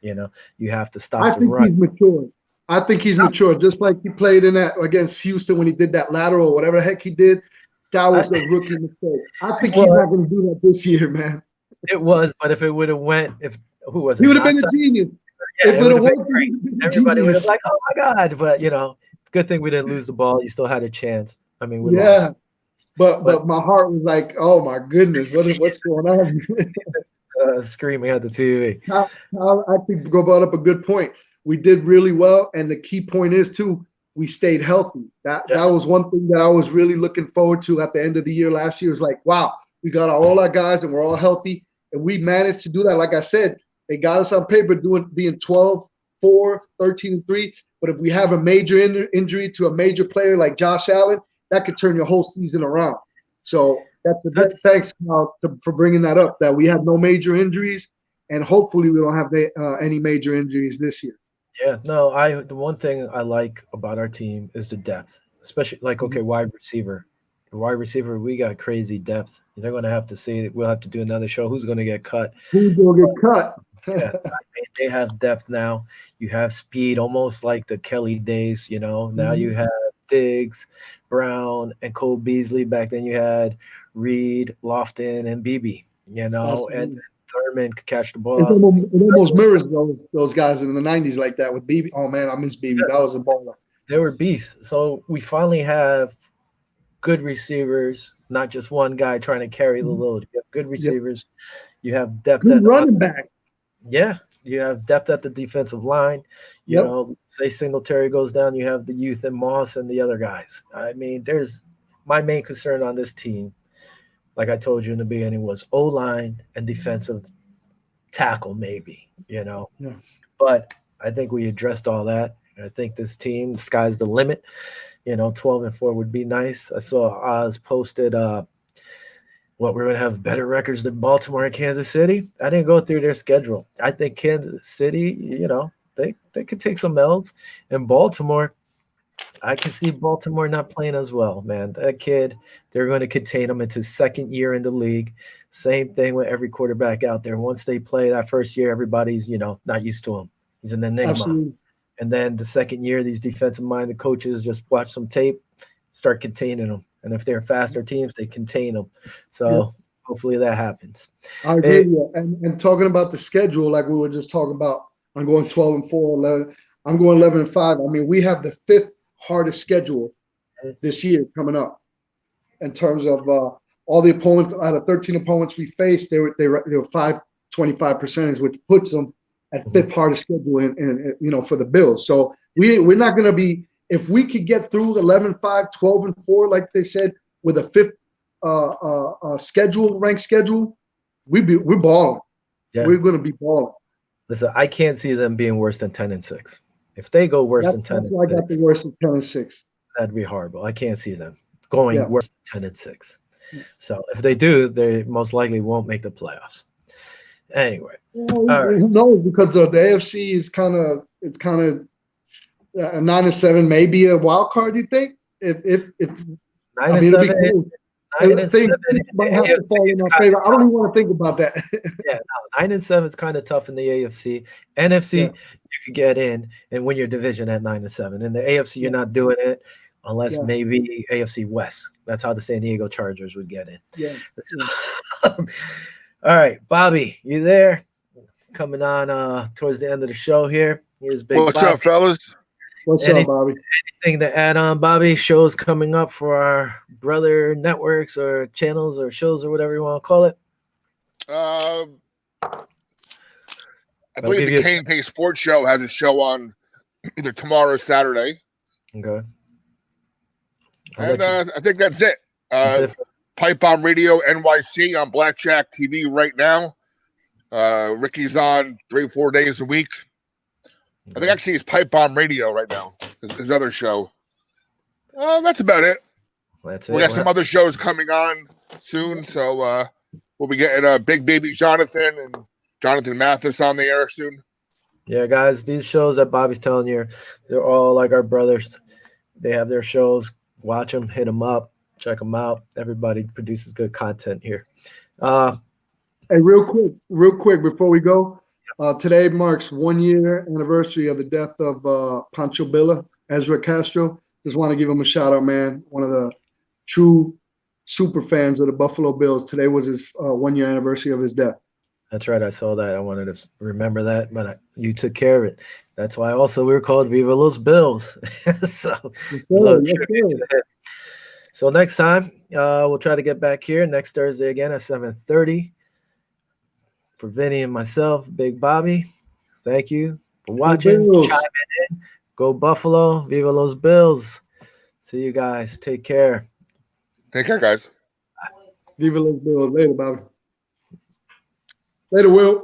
You know, you have to stop I the think run. he's mature. I think he's mature, just like he played in that against Houston when he did that lateral, whatever the heck he did. That I, was a rookie mistake. I think he's well, not going to do that this year, man. it was, but if it would have went, if who was He it? would have been a Knox? genius. Yeah, If it it would had have been worked, he great. would have been a Everybody would have genius. like, oh my god! But good thing we didn't lose the ball. You still had a chance. I mean, we Yeah, lost, but but my heart was like, oh my goodness, what's going on? screaming at the TV. Kyle actually brought up a good point. We did really well, and the key point is too, we stayed healthy. That Yes, was one thing that I was really looking forward to at the end of the year last year. It was like, wow, we got all our guys and we're all healthy, and we managed to do that. Like I said, they got us on paper being 12, 4, 13, and 3. But if we have a major injury to a major player like Josh Allen, that could turn your whole season around. So that's thanks for bringing that up. That we had no major injuries, and hopefully we don't have any major injuries this year. Yeah, no, the one thing I like about our team is the depth, especially like Mm-hmm. okay, wide receiver. The wide receiver, we got crazy depth. They're going to have to see. We'll have to do another show. Who's going to get cut? Who's gonna get cut? Yeah, I mean, they have depth now. You have speed, almost like the Kelly days. Now you Mhm. have Diggs, Brown, and Cole Beasley. Back then you had Reed, Lofton, and BB. And Absolutely. Thurman could catch the ball out. It almost mirrors those guys in the '90s like that with BB. Oh man, I miss BB. That was a baller. They were beasts. So we finally have good receivers, not just one guy trying to carry the Mhm. load. You have good Yep. receivers. You have depth Good at running back. yeah. You have depth at the defensive line. Yep. Say Singletary goes down, you have the youth and Moss and the other guys. I mean, there's my main concern on this team, like I told you in the beginning, was O line and defensive tackle, maybe. Yeah. But I think we addressed all that. I think this team, sky's the limit. 12-4 would be nice. I saw Oz posted what we're gonna have better records than Baltimore and Kansas City. I didn't go through their schedule. I think Kansas City, they could take some L's, and Baltimore. I can see Baltimore not playing as well, man. That kid, they're going to contain him into second year in the league. Same thing with every quarterback out there. Once they play that first year, everybody's, not used to him. He's an enigma. Absolutely. And then the second year, these defensive-minded coaches just watch some tape, start containing them. And if they're faster teams, they contain them. So Yeah. hopefully that happens. I agree with you. And talking about the schedule, like we were just talking about, I'm going 12-4, 11. I'm going 11-5. I mean, we have the fifth hardest schedule this year coming up in terms of all the opponents. Out of 13 opponents we faced, they were 525 percentage, which puts them at fifth hardest schedule in for the Bills. So we're not going to be, if we could get through 11-5, 12-4, like they said, with a fifth ranked schedule, we're balling. Yeah. We're going to be balling. Listen, I can't see them being worse than 10-6. If they go worse than 10-6, that's why I got the worst than 10-6. That'd be horrible. I can't see them going worse than 10-6. So if they do, they most likely won't make the playoffs. Anyway, all right. Who knows? Because the AFC is kind of 9-7, maybe a wild card. You think? If 9-7. Things might have to fall in our favor. I don't even want to think about that. 9-7 is kind of tough in the AFC. NFC, you could get in and win your division at 9-7. In the AFC, you're not doing it unless maybe AFC West. That's how the San Diego Chargers would get in. Yeah. All right, Bobby, you there? Coming on towards the end of the show here. Here's Big What's Bobby. up, fellas? What's up, Bobby? Anything to add on, Bobby? Shows coming up for our brother networks or channels or shows or whatever you want to call it? I believe the K and K Sports Show has a show on either tomorrow or Saturday. Okay. And I think that's it. Pipe Bomb Radio NYC on Blackjack TV right now. Ricky's on 3-4 days a week. I think actually it's Pipe Bomb Radio right now. His other show. That's about it. That's we got some other shows coming on soon, so we'll be getting Big Baby Jonathan and Jonathan Mathis on the air soon. Yeah, guys, these shows that Bobby's telling you, they're all like our brothers. They have their shows. Watch them, hit them up, check them out. Everybody produces good content here. Hey, real quick before we go, today marks 1 year anniversary of the death of Pancho Villa, Ezra Castro. Just want to give him a shout out, man. One of the true super fans of the Buffalo Bills. Today was his 1 year anniversary of his death. That's right. I saw that. I wanted to remember that, but you took care of it. That's why also we were called Viva Los Bills. So next time, we'll try to get back here next Thursday again at 7:30. For Vinny and myself, Big Bobby, thank you for watching. Chiming in. Go Buffalo. Viva Los Bills. See you guys. Take care. Take care, guys. Viva Los Bills. Later, Bobby. Later, Will.